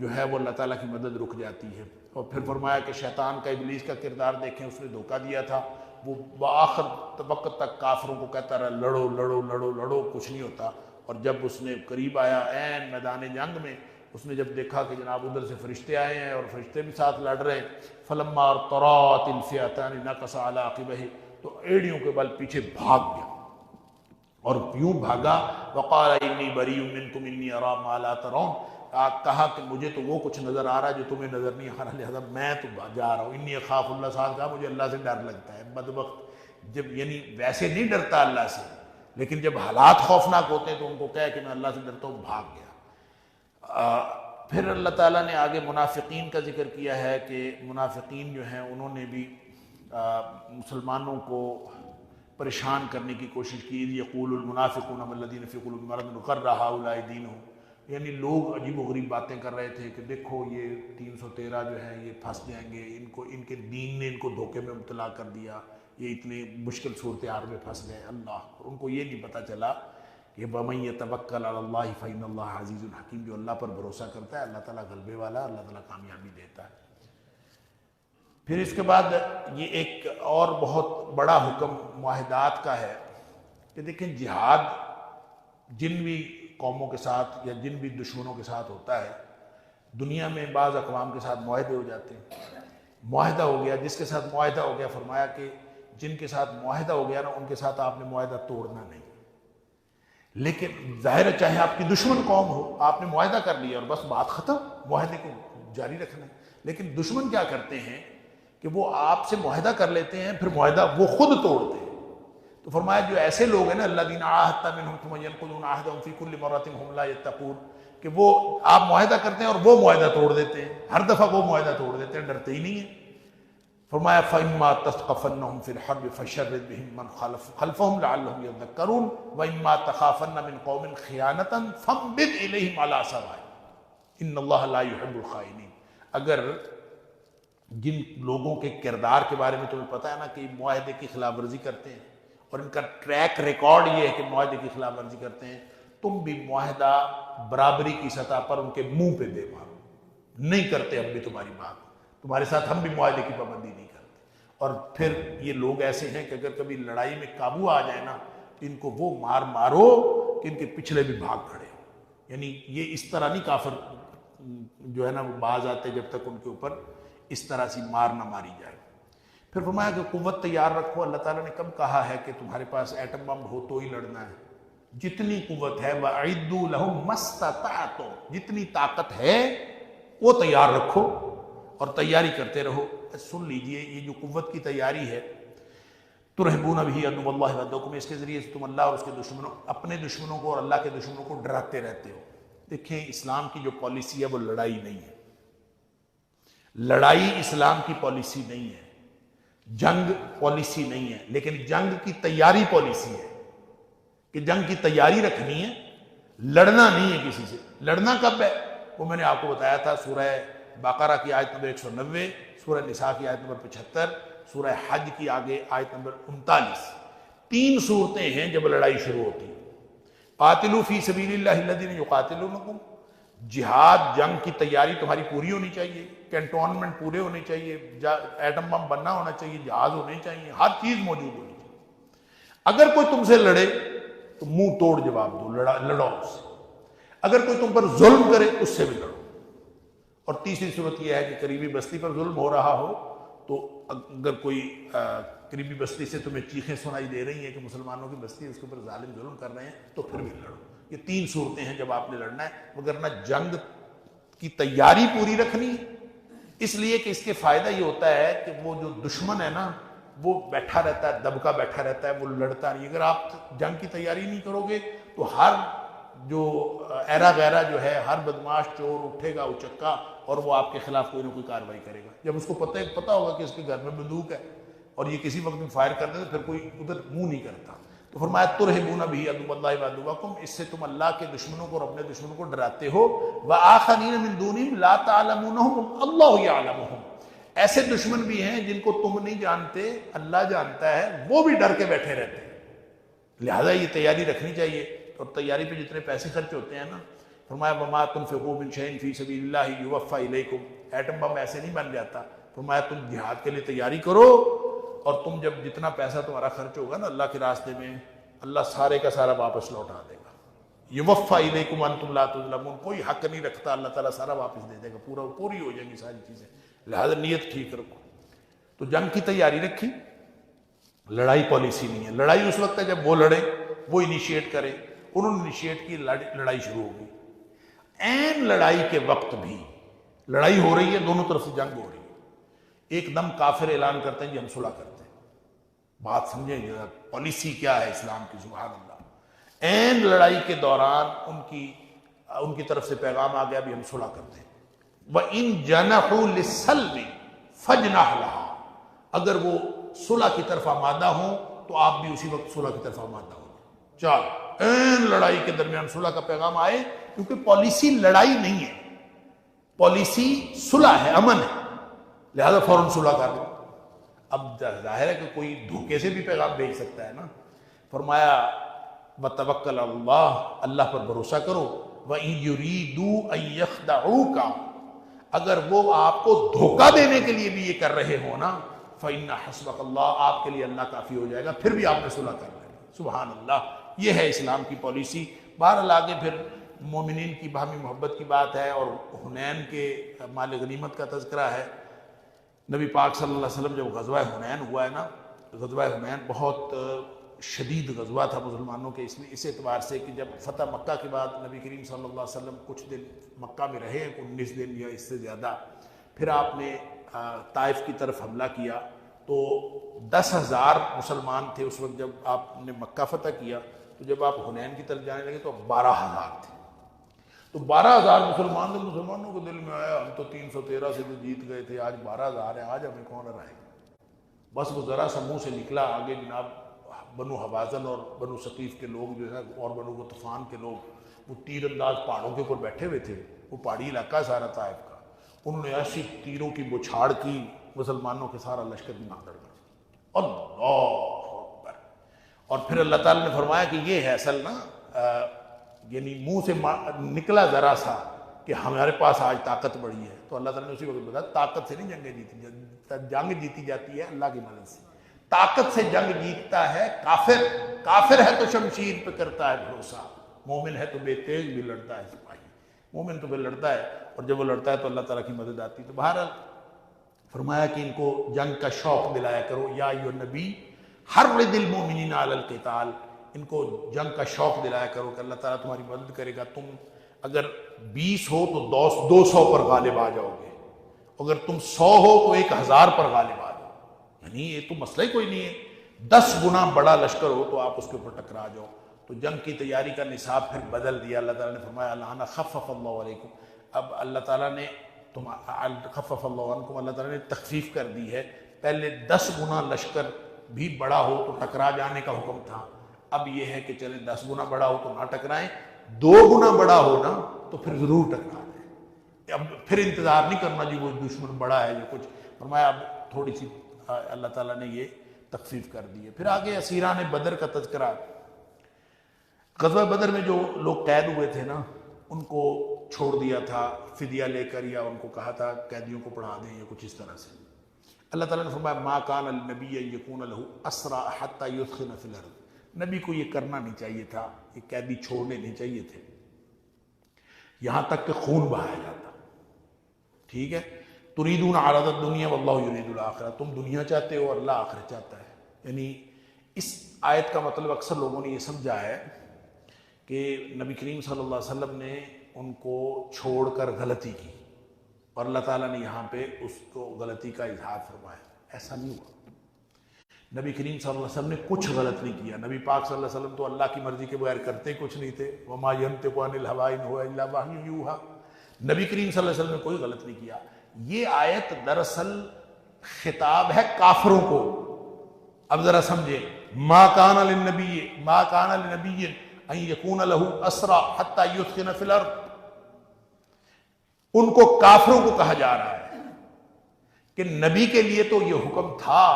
جو ہے وہ اللہ تعالیٰ کی مدد رک جاتی ہے۔ اور پھر فرمایا کہ شیطان کا، ابلیس کا کردار دیکھیں، اس نے دھوکہ دیا تھا، وہ بآخر وقت تک کافروں کو کہتا رہا لڑو لڑو لڑو لڑو، کچھ نہیں ہوتا، اور جب اس نے قریب آیا عین میدان جنگ میں، اس نے جب دیکھا کہ جناب ادھر سے فرشتے آئے ہیں اور فرشتے بھی ساتھ لڑ رہے ہیں، فلما ترات الفئتان نکص علی عقبیہ، تو ایڑیوں کے بل پیچھے بھاگ گیا، اور یوں بھاگا، وقال انی بریء منکم انی اری ما لا ترون، کہا کہ مجھے تو وہ کچھ نظر آ رہا ہے جو تمہیں نظر نہیں آ رہا، لہذا میں تو جا رہا ہوں، انی اخاف اللہ، ساتھ کہا مجھے اللہ سے ڈر لگتا ہے۔ بدبخت جب یعنی ویسے نہیں ڈرتا اللہ سے، لیکن جب حالات خوفناک ہوتے ہیں تو ان کو کہے کہ میں اللہ سے ڈرتا ہوں، بھاگ گیا۔ پھر اللہ تعالیٰ نے آگے منافقین کا ذکر کیا ہے کہ منافقین جو ہیں انہوں نے بھی مسلمانوں کو پریشان کرنے کی کوشش کی۔ یقول المنافقون والذین فی قلوبہم مرض غر ہؤلاء دینہم، یعنی لوگ عجیب و غریب باتیں کر رہے تھے کہ دیکھو یہ 313 جو ہیں یہ پھنس جائیں گے، ان کے دین نے ان کو دھوکے میں مبتلا کر دیا، یہ اتنے مشکل صورتحال میں پھنس گئے۔ اللہ، ان کو یہ نہیں پتہ چلا کہ وَمَن يَتَوَكَّلْ عَلَى اللَّهِ فَإِنَّ اللَّهَ عَزِيزٌ حَكِيمٌ، جو اللہ پر بھروسہ کرتا ہے اللہ تعالیٰ غلبے والا، اللہ تعالیٰ کامیابی دیتا ہے۔ پھر اس کے بعد یہ ایک اور بہت بڑا حکم معاہدات کا ہے کہ دیکھیں جہاد جن بھی قوموں کے ساتھ یا جن بھی دشمنوں کے ساتھ ہوتا ہے، دنیا میں بعض اقوام کے ساتھ معاہدے ہو جاتے ہیں، معاہدہ ہو گیا، جس کے ساتھ معاہدہ ہو گیا فرمایا کہ جن کے ساتھ معاہدہ ہو گیا نا ان کے ساتھ آپ نے معاہدہ توڑنا نہیں۔ لیکن ظاہر ہے چاہے آپ کی دشمن قوم ہو، آپ نے معاہدہ کر لیا اور بس بات ختم، معاہدے کو جاری رکھنا ہے۔ لیکن دشمن کیا کرتے ہیں کہ وہ آپ سے معاہدہ کر لیتے ہیں، پھر معاہدہ وہ خود توڑتے ہیں۔ تو فرمایا جو ایسے لوگ ہیں نا الذین عاہدت منہم ثم ینقضون عہدہم فی کل مرۃ ہم لا یتقون، کہ وہ آپ معاہدہ کرتے ہیں اور وہ معاہدہ توڑ دیتے ہیں، ہر دفعہ وہ معاہدہ توڑ دیتے ہیں، ڈرتے ہی نہیں ہیں۔ فرمایا فَإِمَّا تَثْقَفَنَّهُمْ فِي الْحَرْبِ فَشَرِّدْ بِهِم مَّنْ خَلْفَهُمْ لَعَلَّهُمْ يَذَّكَّرُونَ وَإِمَّا تَخَافَنَّ مِنْ قَوْمٍ خِيَانَةً فَانبِذْ إِلَيْهِمْ عَلَىٰ سَوَاءٍ إِنَّ اللَّهَ لَا يُحِبُّ الْخَائِنِينَ۔ اگر جن لوگوں کے کردار کے بارے میں تمہیں پتہ ہے نا کہ معاہدے کی خلاف ورزی کرتے ہیں اور ان کا ٹریک ریکارڈ یہ ہے کہ معاہدے کی خلاف ورزی کرتے ہیں، تم بھی معاہدہ برابری کی سطح پر ان کے منہ پہ دے مارو، نہیں کرتے ہم بھی تمہاری بات، تمہارے ساتھ ہم بھی معاہدے کی پابندی نہیں کرتے۔ اور پھر یہ لوگ ایسے ہیں کہ اگر کبھی لڑائی میں قابو آ جائے نا تو ان کو وہ مارو کہ ان کے پچھلے بھی بھاگ کھڑے ہو۔ یعنی یہ اس طرح نہیں کافر جو ہے نا وہ باز آتے جب تک ان کے اوپر اس طرح سی مار نہ ماری جائے۔ پھر فرمایا کہ قوت تیار رکھو۔ اللہ تعالیٰ نے کب کہا ہے کہ تمہارے پاس ایٹم بم ہو تو ہی لڑنا ہے؟ جتنی قوت ہے وَأَعِدُّوا لَهُم مَّا اسْتَطَعْتُمْ، جتنی طاقت ہے وہ تیار رکھو اور تیاری کرتے رہو۔ سن لیجئے یہ جو قوت کی تیاری ہے، تُرْهِبُونَ بِهِ عَدُوَّ اللَّهِ وَعَدُوَّكُمْ، اس کے ذریعے سے تم اللہ اور اس کے دشمنوں، اپنے دشمنوں کو اور اللہ کے دشمنوں کو ڈراتے رہتے ہو۔ دیکھیں اسلام کی جو پالیسی ہے وہ لڑائی نہیں ہے، لڑائی اسلام کی پالیسی نہیں ہے، جنگ پالیسی نہیں ہے، لیکن جنگ کی تیاری پالیسی ہے کہ جنگ کی تیاری رکھنی ہے، لڑنا نہیں ہے کسی سے۔ لڑنا کب ہے وہ میں نے آپ کو بتایا تھا، سورہ بقرہ کی آیت نمبر 190، سورہ نساء کی آیت نمبر 75، سورہ حج کی آگے آیت نمبر 39۔ 3 صورتیں ہیں جب لڑائی شروع ہوتی ہے۔ قاتلوا فی سبیل اللہ الذین یقاتلونکم، جہاد جنگ کی تیاری تمہاری پوری ہونی چاہیے، کینٹونمنٹ پورے ہونے چاہیے، ایٹم بم بننا ہونا چاہیے، جہاز ہونے چاہیے، ہر چیز موجود ہونی چاہیے۔ اگر کوئی تم سے لڑے تو منہ توڑ جواب دو، لڑو اس سے۔ اگر کوئی تم پر ظلم کرے اس سے بھی لڑو۔ اور تیسری صورت یہ ہے کہ قریبی بستی پر ظلم ہو رہا ہو تو اگر کوئی قریبی بستی سے تمہیں چیخیں سنائی دے رہی ہیں کہ مسلمانوں کی بستی ہے اس کے اوپر ظالم ظلم کر رہے ہیں تو پھر بھی لڑو۔ یہ 3 صورتیں ہیں جب آپ نے لڑنا ہے، مگر نہ جنگ کی تیاری پوری رکھنی، اس لیے کہ اس کے فائدہ یہ ہوتا ہے کہ وہ جو دشمن ہے نا وہ بیٹھا رہتا ہے، دبکا بیٹھا رہتا ہے، وہ لڑتا نہیں۔ اگر آپ جنگ کی تیاری نہیں کرو گے تو ہر جو ایرا غیرہ جو ہے، ہر بدماش چور اٹھے گا اچکا اور وہ آپ کے خلاف کوئی نہ کوئی کارروائی کرے گا۔ جب اس کو پتہ ہوگا کہ اس کے گھر میں بندوق ہے اور یہ کسی وقت میں فائر کر دے تو پھر کوئی ادھر منہ نہیں کرتا۔ تو فرمایا تُرْهِبُونَ بِهِ عَدُوَّ اللَّهِ وَعَدُوَّكُمْ، اس سے تم اللہ کے دشمنوں کو اور اپنے دشمنوں کو ڈراتے ہو۔ وَآخَرِينَ مِن دُونِهِمْ لَا تَعْلَمُونَهُمْ اللَّهُ يَعْلَمُهُمْ، ایسے دشمن بھی ہیں جن کو تم نہیں جانتے، اللہ جانتا ہے، وہ بھی ڈر کے بیٹھے رہتے ہیں۔ لہذا یہ تیاری رکھنی چاہیے، اور تیاری پہ جتنے پیسے خرچ ہوتے ہیں نا، فرمایا وَمَا تُنْفِقُوا مِن شَيْءٍ فِي سَبِيلِ اللَّهِ يُوَفَّى إِلَيْكُمْ، ایٹم بم ایسے نہیں بن جاتا۔ فرمایا تم جہاد کے لیے تیاری کرو، اور تم جب جتنا پیسہ تمہارا خرچ ہوگا نا اللہ کے راستے میں، اللہ سارے کا سارا واپس لوٹا دے گا۔ یوفیٰ الیکم وانتم لا تظلمون، کوئی حق نہیں رکھتا، اللہ تعالیٰ سارا واپس دے دے گا، پوری ہو جائیں گی ساری چیزیں۔ لہذا نیت ٹھیک رکھو۔ تو جنگ کی تیاری رکھی، لڑائی پالیسی نہیں ہے۔ لڑائی اس وقت ہے جب وہ لڑے، وہ انیشیٹ کرے۔ انہوں نے انیشیٹ کی، لڑائی شروع ہو گئی۔ این لڑائی کے وقت بھی لڑائی ہو رہی ہے، دونوں طرف سے جنگ ہو رہی ہے، ایک دم کافر اعلان کرتے ہیں جی ہم صلح کرتے ہیں۔ بات سمجھیں گے پالیسی کیا ہے اسلام کی، سبحان اللہ۔ این لڑائی کے دوران ان کی طرف سے پیغام آ گیا بھی ہم صلح کرتے ہیں۔ وَإِن جَنَحُوا لِلسَّلْمِ فَاجْنَحْ لَهَا، اگر وہ صلح کی طرف آمادہ ہوں تو آپ بھی اسی وقت صلح کی طرف آمادہ ہوں۔ چل این لڑائی کے درمیان صلح کا پیغام آئے کیونکہ پالیسی لڑائی نہیں ہے، پالیسی صلح ہے، امن ہے، لہذا فوراً صلح کر لو۔ اب ظاہر ہے کہ کوئی دھوکے سے بھی پیغام بھیج سکتا ہے نا۔ فرمایا وتوکل علی اللہ، اللہ پر بھروسہ کرو، وَإِن يُرِيدُوا أَن يَخْدَعُوكَ، اگر وہ آپ کو دھوکہ دینے کے لیے بھی یہ کر رہے ہو نا، فَإِنَّ حَسْبَكَ اللَّهُ، آپ کے لیے اللہ کافی ہو جائے گا، پھر بھی آپ نے صلح کر لینا۔ سبحان اللہ، یہ ہے اسلام کی پالیسی۔ بہرحال آگے پھر مومنین کی باہمی محبت کی بات ہے، اور حنین کے مال غنیمت کا تذکرہ ہے۔ نبی پاک صلی اللہ علیہ وسلم جب غزوہ حنین ہوا ہے نا، غزوہ حنین بہت شدید غزوہ تھا مسلمانوں کے، اس اعتبار سے کہ جب فتح مکہ کے بعد نبی کریم صلی اللہ علیہ وسلم کچھ دن مکہ میں رہے، 19 دن یا اس سے زیادہ، پھر آپ نے طائف کی طرف حملہ کیا، تو 10,000 مسلمان تھے اس وقت جب آپ نے مکہ فتح کیا، تو جب آپ حنین کی طرف جانے لگے تو 12,000 تھے۔ تو 12,000 مسلمان تھے، مسلمانوں کو دل میں آیا ہم تو 313 سے تو جیت گئے تھے، آج 12,000 ہیں، آج ہمیں کون ہرائے گا؟ بس وہ ذرا سا منہ سے نکلا، آگے جناب بنو حوازن اور بنو ثقیف کے لوگ جو ہے، اور بنو غطفان کے لوگ، وہ تیر انداز پہاڑوں کے اوپر بیٹھے ہوئے تھے، وہ پہاڑی علاقہ سارا طائف کا، انہوں نے ایسی تیروں کی بچھاڑ کی، مسلمانوں کے سارا لشکر بھی مانگڑ گیا۔ اللہ اکبر! اور پھر اللہ تعالیٰ نے فرمایا کہ یہ ہے اصل نا، یعنی منہ سے نکلا ذرا سا کہ ہمارے پاس آج طاقت بڑی ہے، تو اللہ تعالیٰ نے اسی وقت بتایا طاقت سے نہیں جنگیں جیتی جاتی، جنگ جیتی جاتی ہے اللہ کی مدد سے۔ طاقت سے جنگ جیتتا ہے کافر، کافر ہے تو شمشیر پہ کرتا ہے بھروسہ، مومن ہے تو بے تیز بھی لڑتا ہے سپاہی، مومن تو پھر لڑتا ہے، اور جب وہ لڑتا ہے تو اللہ تعالیٰ کی مدد آتی ہے۔ تو بہرحال فرمایا کہ ان کو جنگ کا شوق دلایا کرو، یا ایھا النبی حرض المؤمنین علی القتال، ان کو جنگ کا شوق دلایا کرو کہ اللہ تعالیٰ تمہاری مدد کرے گا، تم اگر 20 ہو تو 200 پر غالب آ جاؤ گے، اگر تم 100 ہو تو 1000 پر غالب آ جاؤ، یعنی یہ تو مسئلہ ہی کوئی نہیں ہے، 10 گنا بڑا لشکر ہو تو آپ اس کے اوپر ٹکرا جاؤ۔ تو جنگ کی تیاری کا نصاب پھر بدل دیا، اللہ تعالیٰ نے فرمایا الآن خفف اللہ علیکم، اب اللہ تعالیٰ نے خفف اللہ عنکم، اللہ تعالیٰ نے تخفیف کر دی ہے۔ پہلے 10 گنا لشکر بھی بڑا ہو تو ٹکرا جانے کا حکم تھا، اب یہ ہے کہ چلیں 10 گنا بڑا ہو تو نہ ٹکرائیں، 2 گنا بڑا ہو نا تو پھر ضرور ٹکرا جائیں، اب پھر انتظار نہیں کرنا جی وہ دشمن بڑا ہے جو کچھ، فرمایا اب تھوڑی سی اللہ تعالیٰ نے یہ تخفیف کر دی ہے۔ پھر آگے اسیران بدر کا تذکرہ، غزوہ بدر میں جو لوگ قید ہوئے تھے نا، ان کو چھوڑ دیا تھا فدیہ لے کر، یا ان کو کہا تھا قیدیوں کو پڑھا دیں یا کچھ اس طرح سے۔ اللہ تعالیٰ نے فرمایا ما کان للنبی ان یکون لہ اسریٰ حتی یثخن فی الارض، نبی کو یہ کرنا نہیں چاہیے تھا، یہ قیدی چھوڑنے نہیں چاہیے تھے یہاں تک کہ خون بہایا جاتا، ٹھیک ہے؟ تریدون عرض الدنیا واللہ یرید الآخرہ، تم دنیا چاہتے ہو اور اللہ آخرت چاہتا ہے۔ یعنی اس آیت کا مطلب اکثر لوگوں نے یہ سمجھا ہے کہ نبی کریم صلی اللہ علیہ وسلم نے ان کو چھوڑ کر غلطی کی، اور اللہ تعالیٰ نے یہاں پہ اس کو غلطی کا اظہار فرمایا، ایسا نہیں ہوا۔ نبی کریم صلی اللہ علیہ وسلم نے کچھ غلط نہیں کیا، نبی پاک صلی اللہ علیہ وسلم تو اللہ کی مرضی کے بغیر کرتے کچھ نہیں تھے، وما ینطق عن الہویٰ ان ہو الا وحی یوحیٰ، نبی کریم صلی اللہ علیہ وسلم نے کوئی غلط نہیں کیا۔ یہ آیت دراصل خطاب ہے کافروں کو، اب ذرا سمجھیں، ما کان للنبی ان یکون لہ اسریٰ حتی یثخن فی الارض، ان کو کافروں کو کہا جا رہا ہے کہ نبی کے لیے تو یہ حکم تھا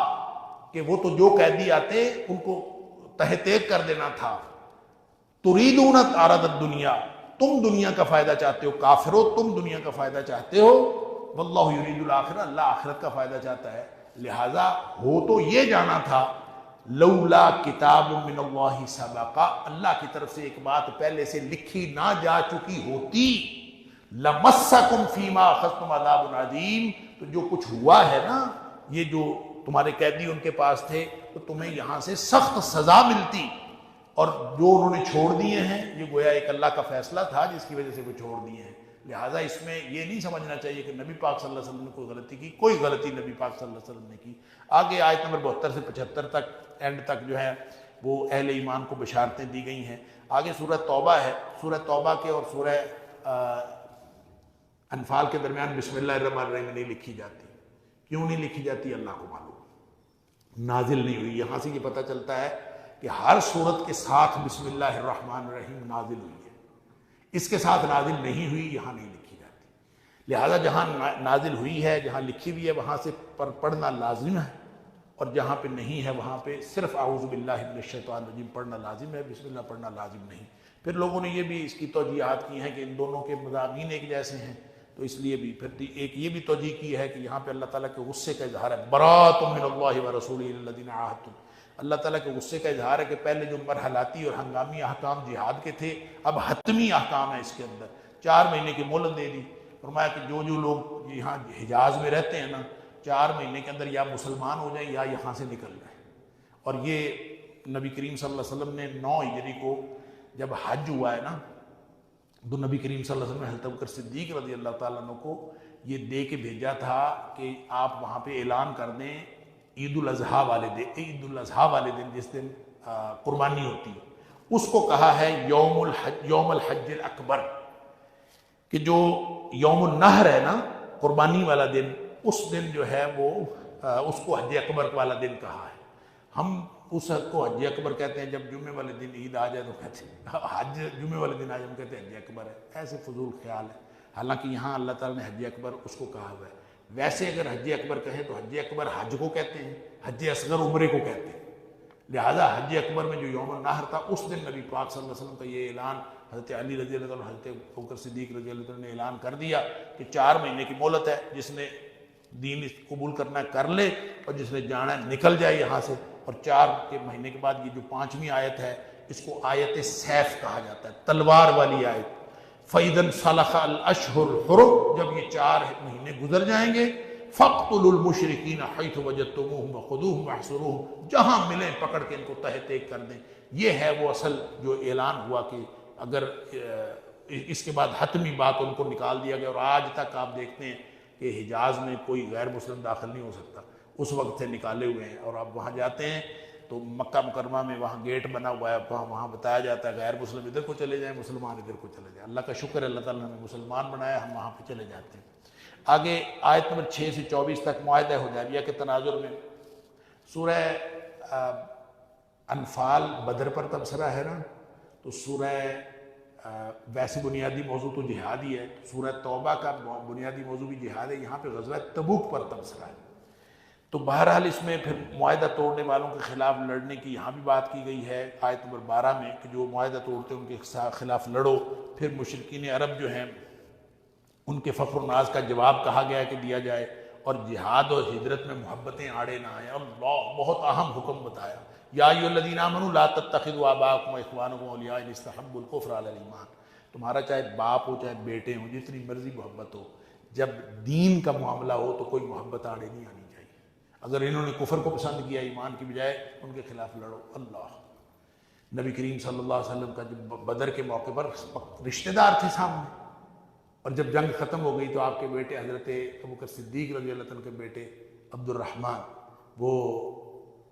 کہ وہ تو جو قیدی آتے ان کو تہ تیغ کر دینا تھا۔ تریدون عرض الدنیا، تم دنیا کا فائدہ چاہتے ہو، کافرو تم دنیا کا فائدہ چاہتے ہو، واللہ یرید الآخرہ، اللہ آخرت کا فائدہ چاہتا ہے، لہذا ہو تو یہ جانا تھا لولا کتاب من اللہ سبقا، اللہ کی طرف سے ایک بات پہلے سے لکھی نہ جا چکی ہوتی، لمسکم فیما اخذتم عذاب عظیم، تو جو کچھ ہوا ہے نا، یہ جو تمہارے قیدی ان کے پاس تھے، تو تمہیں یہاں سے سخت سزا ملتی، اور جو انہوں نے چھوڑ دیے ہیں یہ گویا ایک اللہ کا فیصلہ تھا جس کی وجہ سے وہ چھوڑ دیے ہیں، لہٰذا اس میں یہ نہیں سمجھنا چاہیے کہ نبی پاک صلی اللہ علیہ وسلم نے کوئی غلطی کی، کوئی غلطی نبی پاک صلی اللہ علیہ وسلم نے کی۔ آگے آیت نمبر 72 سے 75 تک اینڈ تک جو ہے وہ اہل ایمان کو بشارتیں دی گئی ہیں۔ آگے سورہ توبہ ہے، سورہ توبہ کے اور سورہ انفال کے درمیان بسم اللہ الرحمن الرحیم نہیں لکھی جاتی، کیوں نہیں لکھی جاتی اللہ کو معلوم، نازل نہیں ہوئی۔ یہاں سے یہ پتہ چلتا ہے کہ ہر سورت کے ساتھ بسم اللہ الرحمن الرحیم نازل ہوئی ہے، اس کے ساتھ نازل نہیں ہوئی یہاں نہیں لکھی جاتی، لہذا جہاں نازل ہوئی ہے، جہاں لکھی ہوئی ہے، وہاں سے پڑھنا لازم ہے، اور جہاں پہ نہیں ہے وہاں پہ صرف اعوذ باللہ من الشیطان الرجیم پڑھنا لازم ہے، بسم اللہ پڑھنا لازم نہیں۔ پھر لوگوں نے یہ بھی اس کی توجیہات کی ہیں کہ ان دونوں کے مضامین ایک جیسے ہیں، تو اس لیے بھی پھر ایک یہ بھی توجیہ کی ہے کہ یہاں پہ اللہ تعالیٰ کے غصے کا اظہار ہے، براۃ من اللہ ورسولہ الی الذین عاہدتم، اللہ تعالیٰ کے غصے کا اظہار ہے کہ پہلے جو مرحلاتی اور ہنگامی احکام جہاد کے تھے اب حتمی احکام ہے، اس کے اندر 4 مہینے کی مہلت دے دی، فرمایا کہ جو لوگ یہاں حجاز میں رہتے ہیں نا 4 مہینے کے اندر یا مسلمان ہو جائیں یا یہاں سے نکل جائیں۔ اور یہ نبی کریم صلی اللہ علیہ وسلم نے 9 ہجری کو جب حج ہوا ہے نا، تو نبی کریم صلی اللہ علیہ وسلم نے حضرت ابوبکر صدیق رضی اللہ تعالیٰ عنہ کو یہ دے کے بھیجا تھا کہ آپ وہاں پہ اعلان کر دیں عید الاضحیٰ والے دن جس دن قربانی ہوتی ہے، اس کو کہا ہے یوم الحج الاکبر، کہ جو یوم النحر ہے نا قربانی والا دن، اس دن جو ہے وہ اس کو حج اکبر والا دن کہا ہے۔ ہم اس کو حج اکبر کہتے ہیں، جب جمعے والے دن عید آ جائے تو کہتے ہیں حج، جمعے والے دن آ جائے ہم کہتے ہیں حج اکبر ہے، ایسے فضول خیال ہے، حالانکہ یہاں اللہ تعالیٰ نے حج اکبر اس کو کہا ہوا ہے۔ ویسے اگر حج اکبر کہیں تو حج اکبر حج کو کہتے ہیں، حج اصغر عمرے کو کہتے ہیں، لہٰذا حج اکبر میں جو یوم النحر تھا اس دن نبی پاک صلی اللہ علیہ وسلم کا یہ اعلان حضرت علی رضی اللہ عنہ، حضرت ابوبکر صدیق رضی اللہ عنہ نے اعلان کر دیا کہ 4 مہینے کی مہلت ہے، جس نے دین قبول کرنا ہے کر لے، اور جس نے جانا ہے نکل جائے یہاں سے۔ اور 4 کے مہینے کے بعد یہ جو 5ویں آیت ہے اس کو آیت سیف کہا جاتا ہے، تلوار والی آیت۔ فَإِذَا انْسَلَخَ الْأَشْهُرُ الْحُرُمُ، جب یہ 4 مہینے گزر جائیں گے، فَاقْتُلُوا الْمُشْرِكِينَ حَيْثُ وَجَدتُّمُوهُمْ وَخُذُوهُمْ وَاحْصُرُوهُمْ، جہاں ملیں پکڑ کے ان کو تہہ تیگ کر دیں۔ یہ ہے وہ اصل جو اعلان ہوا کہ اگر اس کے بعد حتمی بات ان کو نکال دیا گیا، اور آج تک آپ دیکھتے ہیں کہ حجاز میں کوئی غیر مسلم داخل نہیں ہو سکتا، اس وقت سے نکالے ہوئے ہیں۔ اور آپ وہاں جاتے ہیں تو مکہ مکرمہ میں وہاں گیٹ بنا ہوا ہے، وہاں بتایا جاتا ہے غیر مسلم ادھر کو چلے جائیں، مسلمان ادھر کو چلے جائیں۔ اللہ کا شکر ہے، اللہ تعالیٰ نے ہمیں مسلمان بنایا، ہم وہاں پہ چلے جاتے ہیں۔ آگے آیت نمبر 6 سے 24 تک معاہدہ حدیبیہ کے تناظر میں سورہ انفال بدر پر تبصرہ ہے نا، تو سورہ ویسے بنیادی موضوع تو جہاد ہی ہے، سورہ توبہ کا بنیادی موضوع بھی جہاد ہے، یہاں پہ غزوہ تبوک پر تبصرہ ہے۔ تو بہرحال اس میں پھر معاہدہ توڑنے والوں کے خلاف لڑنے کی یہاں بھی بات کی گئی ہے آیت نمبر 12 میں، کہ جو معاہدہ توڑتے ہیں ان کے خلاف لڑو۔ پھر مشرکین عرب جو ہیں ان کے فخر و ناز کا جواب کہا گیا ہے کہ دیا جائے، اور جہاد اور ہجرت میں محبتیں آڑے نہ آئیں۔ اللہ بہت اہم حکم بتایا، یا ایھا الذین آمنوا لا تتخذوا آباءکم واخوانکم اولیاء ان استحبوا الکفر علی الایمان، تمہارا چاہے باپ ہو چاہے بیٹے ہوں، جتنی مرضی محبت ہو، جب دین کا معاملہ ہو تو کوئی محبت آڑے نہیں آنی چاہیے۔ اگر انہوں نے کفر کو پسند کیا ایمان کی بجائے، ان کے خلاف لڑو۔ اللہ نبی کریم صلی اللہ علیہ وسلم کا جب بدر کے موقع پر رشتہ دار تھے سامنے، اور جب جنگ ختم ہو گئی تو آپ کے بیٹے حضرت ابوبکر صدیق رضی اللہ عنہ کے بیٹے عبد الرحمن، وہ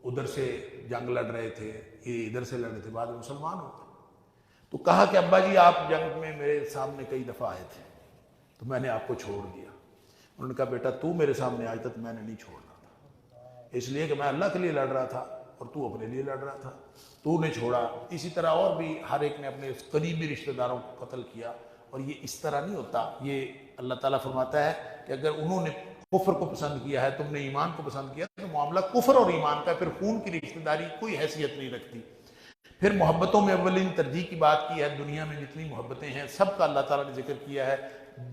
ادھر سے جنگ لڑ رہے تھے، یہ ادھر سے لڑ رہے تھے، بعد میں مسلمان ہو گئے۔ تو کہا کہ ابا جی آپ جنگ میں میرے سامنے کئی دفعہ آئے تھے تو میں نے آپ کو چھوڑ دیا۔ انہوں نے کہا بیٹا تو میرے سامنے آج تک میں نے نہیں چھوڑنا تھا، اس لیے کہ میں اللہ کے لیے لڑ رہا تھا اور تو اپنے لیے لڑ رہا تھا، تو نے چھوڑا۔ اسی طرح اور بھی ہر ایک نے اپنے قریبی رشتہ داروں کو قتل کیا، اور یہ اس طرح نہیں ہوتا۔ یہ اللہ تعالیٰ فرماتا ہے کہ اگر انہوں نے کفر کو پسند کیا ہے، تم نے ایمان کو پسند کیا، تو معاملہ کفر اور ایمان کا، پھر خون کی رشتہ داری کوئی حیثیت نہیں رکھتی۔ پھر محبتوں میں اولین ترجیح کی بات کی ہے، دنیا میں جتنی محبتیں ہیں سب کا اللہ تعالیٰ نے ذکر کیا ہے،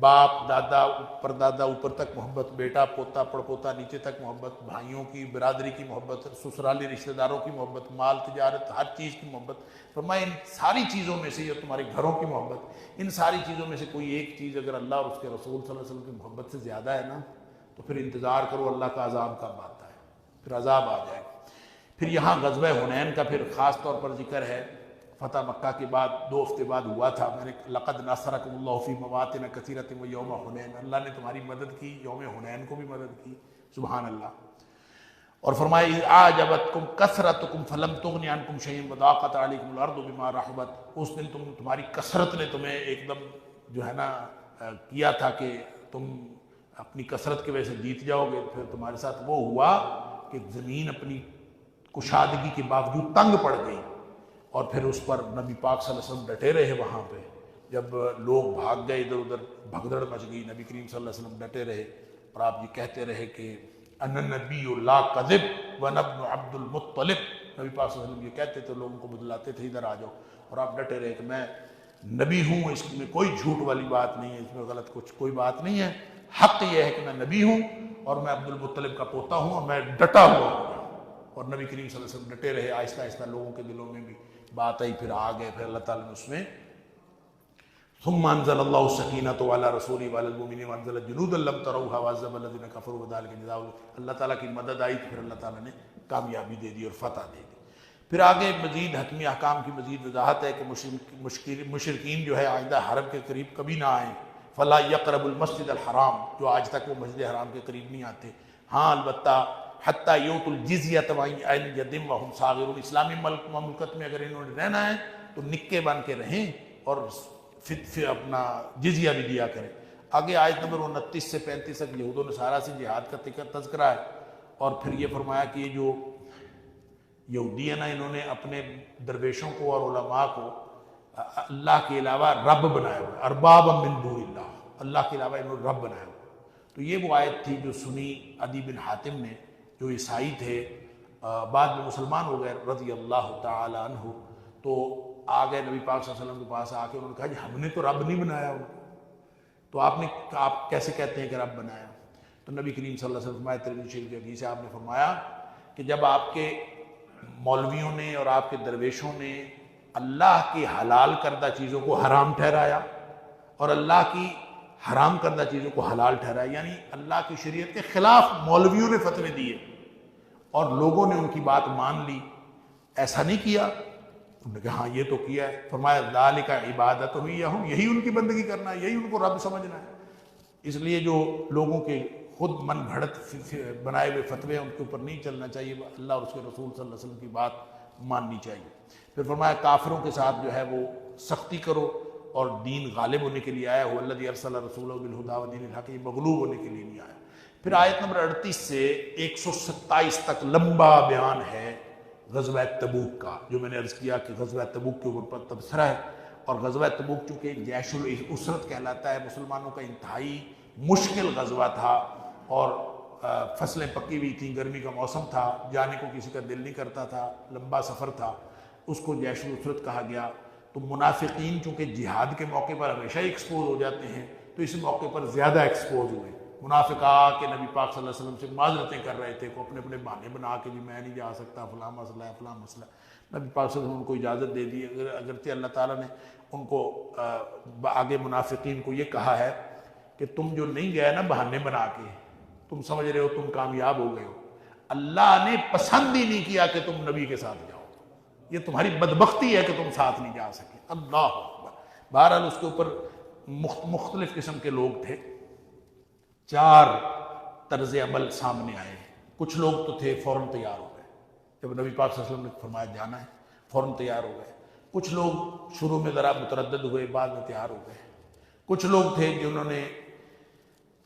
باپ دادا پردادا اوپر تک محبت، بیٹا پوتا پڑپوتا نیچے تک محبت، بھائیوں کی برادری کی محبت، سسرالی رشتہ داروں کی محبت، مال تجارت ہر چیز کی محبت۔ فرمایا ان ساری چیزوں میں سے، یا تمہارے گھروں کی محبت، ان ساری چیزوں میں سے کوئی ایک چیز اگر اللہ اور اس کے رسول صلی اللہ علیہ وسلم کی محبت سے زیادہ ہے نا، تو پھر انتظار کرو اللہ کا عذاب کب آتا ہے، پھر عذاب آ جائے گا۔ پھر یہاں غزوہ حنین کا پھر خاص طور پر ذکر ہے، فتح مکہ کے بعد 2 ہفتے بعد ہوا تھا۔ میں نے لقد نصرکم اللہ فی مواطن کثیرۃ ویوم حنین، اللہ نے تمہاری مدد کی، یوم حنین کو بھی مدد کی، سبحان اللہ۔ اور فرمایا اذ اعجبتکم کثرتکم فلم تغن عنکم شیئا وضاقت علیکم الارض بما رحبت، اس دن تمہاری کثرت نے تمہیں ایک دم جو ہے نا کیا تھا کہ تم اپنی کثرت کی وجہ سے جیت جاؤ گے۔ پھر تمہارے ساتھ وہ ہوا کہ زمین اپنی کشادگی کے باوجود تنگ پڑ گئی، اور پھر اس پر نبی پاک صلی اللہ علیہ وسلم ڈٹے رہے وہاں پہ، جب لوگ بھاگ گئے ادھر ادھر، بھگدڑ مچ گئی، نبی کریم صلی اللہ علیہ وسلم ڈٹے رہے اور آپ یہ کہتے رہے کہ انا نبی لا کذب وانا ابن عبد المطلب، نبی پاک صلی اللہ علیہ وسلم یہ کہتے تھے، لوگوں کو بدلاتے تھے ادھر آ جاؤ، اور آپ ڈٹے رہے کہ میں نبی ہوں، اس میں کوئی جھوٹ والی بات نہیں ہے، اس میں غلط کچھ کوئی بات نہیں ہے، حق یہ ہے کہ میں نبی ہوں اور میں عبد المطلب کا پوتا ہوں اور میں ڈٹا ہوا ہوں۔ اور نبی کریم صلی اللہ علیہ وسلم ڈٹے رہے، آہستہ آہستہ لوگوں کے دلوں میں بھی بات آئی، پھر آ گئے، پھر اللہ تعالیٰ نے اس میں ثم انزل اللہ السکینۃ علی رسولہ وعلی المؤمنین وانزل جنودا لم تروها وعذب الذین کفروا وذلک جزاء، اللہ تعالیٰ کی مدد آئی تو پھر اللہ تعالیٰ نے کامیابی دے دی اور فتح دے دی۔ پھر آگے مزید حتمی احکام کی مزید وضاحت ہے کہ مشرکین جو ہے آئندہ حرم کے قریب کبھی نہ آئیں، فلا یقرب المسجد الحرام، جو آج تک وہ مسجد حرام کے قریب نہیں آتے، ہاں البتہ حتیٰ یؤتوا الجزیۃ عن ید وہم صاغرون، اسلامی مملکت میں اگر انہوں نے رہنا ہے تو نکے بن کے رہیں اور پھر اپنا جزیہ بھی دیا کریں۔ آگے آیت نمبر 29 سے 35 تک یہود و نصارہ سے جہاد کا تذکرہ ہے، اور پھر یہ فرمایا کہ یہ جو یہودی ہیں نا، انہوں نے اپنے درویشوں کو اور علماء کو اللہ کے علاوہ رب بنایا ہوا، اربابا من دون اللہ، اللہ کے علاوہ انہوں نے رب بنایا ہوا۔ تو یہ وہ آیت تھی جو سنی عدی بن حاتم نے، جو عیسائی تھے، بعد میں مسلمان ہو گئے رضی اللہ تعالی عنہ، تو آ گئے نبی پاک صلی اللہ علیہ وسلم کے پاس، آ کے انہوں نے کہا جی ہم نے تو رب نہیں بنایا ان کو، تو آپ کیسے کہتے ہیں کہ رب بنایا؟ تو نبی کریم صلی اللہ علیہ وسلم ترمذی شریف کے حدیث سے آپ نے فرمایا کہ جب آپ کے مولویوں نے اور آپ کے درویشوں نے اللہ کی حلال کردہ چیزوں کو حرام ٹھہرایا اور اللہ کی حرام کردہ چیزوں کو حلال ٹھہرایا، یعنی اللہ کی شریعت کے خلاف مولویوں نے فتوے دیے اور لوگوں نے ان کی بات مان لی، ایسا نہیں کیا؟ انہوں نے کہا ہاں یہ تو کیا ہے۔ فرمایا ذالک عبادت ہوئی، یہی ان کی بندگی کرنا ہے، یہی ان کو رب سمجھنا ہے۔ اس لیے جو لوگوں کے خود من گھڑت بنائے ہوئے فتوے ہیں ان کے اوپر نہیں چلنا چاہیے، اللہ اور اس کے رسول صلی اللہ علیہ وسلم کی بات ماننی چاہیے۔ پھر فرمایا کافروں کے ساتھ جو ہے وہ سختی کرو، اور دین غالب ہونے کے لیے آیا ہوا، الذی ارسل رسولہ بالہدی ودین الحق، یہ مغلوب ہونے کے لیے نہیں آیا۔ پھر آیت نمبر 38 سے 127 تک لمبا بیان ہے غزوہ تبوک کا، جو میں نے عرض کیا کہ غزوہ تبوک کے اوپر تبصرہ ہے، اور غزوہ تبوک چونکہ جیش الاسرت کہلاتا ہے، مسلمانوں کا انتہائی مشکل غزوہ تھا، اور فصلیں پکی ہوئی تھیں، گرمی کا موسم تھا، جانے کو کسی کا دل نہیں کرتا تھا، لمبا سفر تھا، اس کو جیش الاسرت کہا گیا۔ تو منافقین چونکہ جہاد کے موقع پر ہمیشہ ہی ایکسپوز ہو جاتے ہیں، تو اس موقع پر زیادہ ایکسپوز ہوئے۔ منافق آ کے نبی پاک صلی اللہ علیہ وسلم سے معذرتیں کر رہے تھے، کو اپنے اپنے بہانے بنا کے جی میں نہیں جا سکتا، فلاں مسئلہ ہے، فلاں مسئلہ ہے۔ نبی پاک صلی اللہ علیہ وسلم کو اجازت دے دی، اگرچہ اللہ تعالیٰ نے ان کو آگے منافقین کو یہ کہا ہے کہ تم جو نہیں گئے نا بہانے بنا کے، تم سمجھ رہے ہو تم کامیاب ہو گئے ہو، اللہ نے پسند ہی نہیں کیا کہ تم نبی کے ساتھ جاؤ، یہ تمہاری بدبختی ہے کہ تم ساتھ نہیں جا سکے۔ اللہ اکبر۔ بہرحال اس کے اوپر مختلف قسم کے لوگ تھے، 4 طرز عمل سامنے آئے۔ کچھ لوگ تو تھے فوراً تیار ہو گئے، جب نبی پاک صلی اللہ علیہ وسلم نے فرمایا جانا ہے فوراً تیار ہو گئے۔ کچھ لوگ شروع میں ذرا متردد ہوئے، بعد میں تیار ہو گئے۔ کچھ لوگ تھے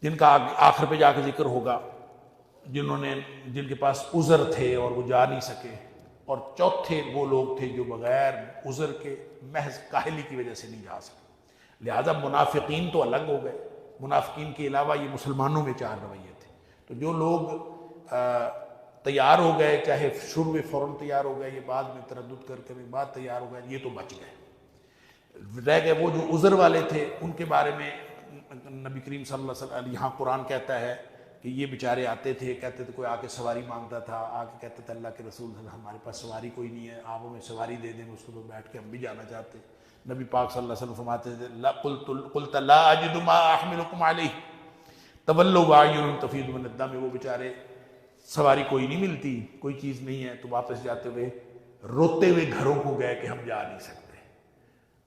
جن کا آخر پہ جا کے ذکر ہوگا، جن کے پاس عذر تھے اور وہ جا نہیں سکے، اور چوتھے وہ لوگ تھے جو بغیر عذر کے محض کاہلی کی وجہ سے نہیں جا سکے۔ لہذا منافقین تو الگ ہو گئے، منافقین کے علاوہ یہ مسلمانوں میں 4 رویے تھے۔ تو جو لوگ تیار ہو گئے، چاہے شروع میں فوراً تیار ہو گئے، یہ بعد میں تردد کر کے بعد تیار ہو گئے، یہ تو بچ گئے۔ رہ گئے وہ جو عذر والے تھے، ان کے بارے میں نبی کریم صلی اللہ علیہ وسلم، یہاں قرآن کہتا ہے کہ یہ بیچارے آتے تھے، کہتے تھے کوئی آ کے سواری مانگتا تھا، آ کے کہتا تھا اللہ کے رسول صلی اللہ علیہ وسلم ہمارے پاس سواری کوئی نہیں ہے، آپ ہمیں سواری دے دیں، اس کو بیٹھ کے ہم بھی جانا چاہتے ہیں۔ نبی پاک صلی اللہ علیہ وسلم فرماتے تھے قلت لا اجد ما احملکم علیہ تولوا واعینہم تفیض من الدم، وہ بیچارے سواری کوئی نہیں ملتی، کوئی چیز نہیں ہے، تو واپس جاتے ہوئے روتے ہوئے گھروں کو گئے کہ ہم جا نہیں سکتے۔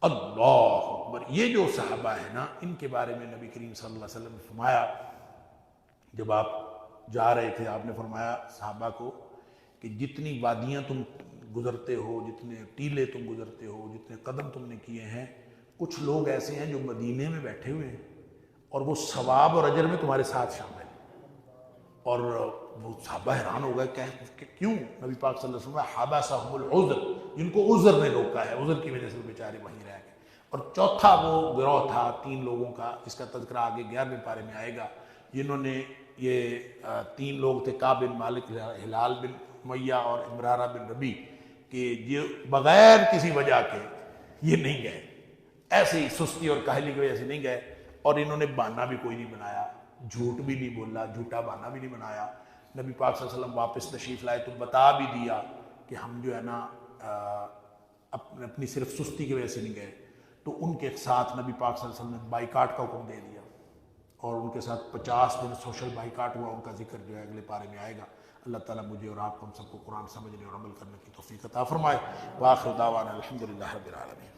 اللہ اکبر۔ یہ جو صحابہ ہیں نا، ان کے بارے میں نبی کریم صلی اللہ علیہ وسلم نے فرمایا، جب آپ جا رہے تھے آپ نے فرمایا صحابہ کو کہ جتنی وادیاں تم گزرتے ہو، جتنے ٹیلے تم گزرتے ہو، جتنے قدم تم نے کیے ہیں، کچھ لوگ ایسے ہیں جو مدینے میں بیٹھے ہوئے ہیں اور وہ ثواب اور اجر میں تمہارے ساتھ شامل ہیں۔ اور وہ صحابہ حیران ہو گئے کہ کیوں؟ نبی پاک صلی اللہ علیہ وسلم حبسہم العذر، جن کو عذر نے روکا ہے، عذر کی وجہ سے وہ بیچارے وہیں رہ گئے۔ اور چوتھا وہ گروہ تھا 3 لوگوں کا، اس کا تذکرہ آگے 11ویں پارے میں آئے گا، جنہوں نے یہ 3 لوگ تھے، کعب بن مالک، ہلال بن امیہ اور عمرارہ بن ربی، کہ یہ بغیر کسی وجہ کے یہ نہیں گئے، ایسے ہی سستی اور کاہلی کی وجہ سے نہیں گئے، اور انہوں نے بہانہ بھی کوئی نہیں بنایا، جھوٹ بھی نہیں بولا، جھوٹا بہانہ بھی نہیں بنایا۔ نبی پاک صلی اللہ علیہ وسلم واپس تشریف لائے تو بتا بھی دیا کہ ہم جو ہے نا اپنی صرف سستی کی وجہ سے نہیں گئے، تو ان کے ساتھ نبی پاک صلی اللہ علیہ وسلم نے بائیکاٹ کا حکم دے دیا، اور ان کے ساتھ 50 دن سوشل بائیکاٹ ہوا، ان کا ذکر جو ہے اگلے پارے میں آئے گا۔ اللہ تعالیٰ مجھے اور آپ کو ہم سب کو قرآن سمجھنے اور عمل کرنے کی توفیق عطا فرمائے۔ وآخر دعوانا الحمدللہ رب العالمین۔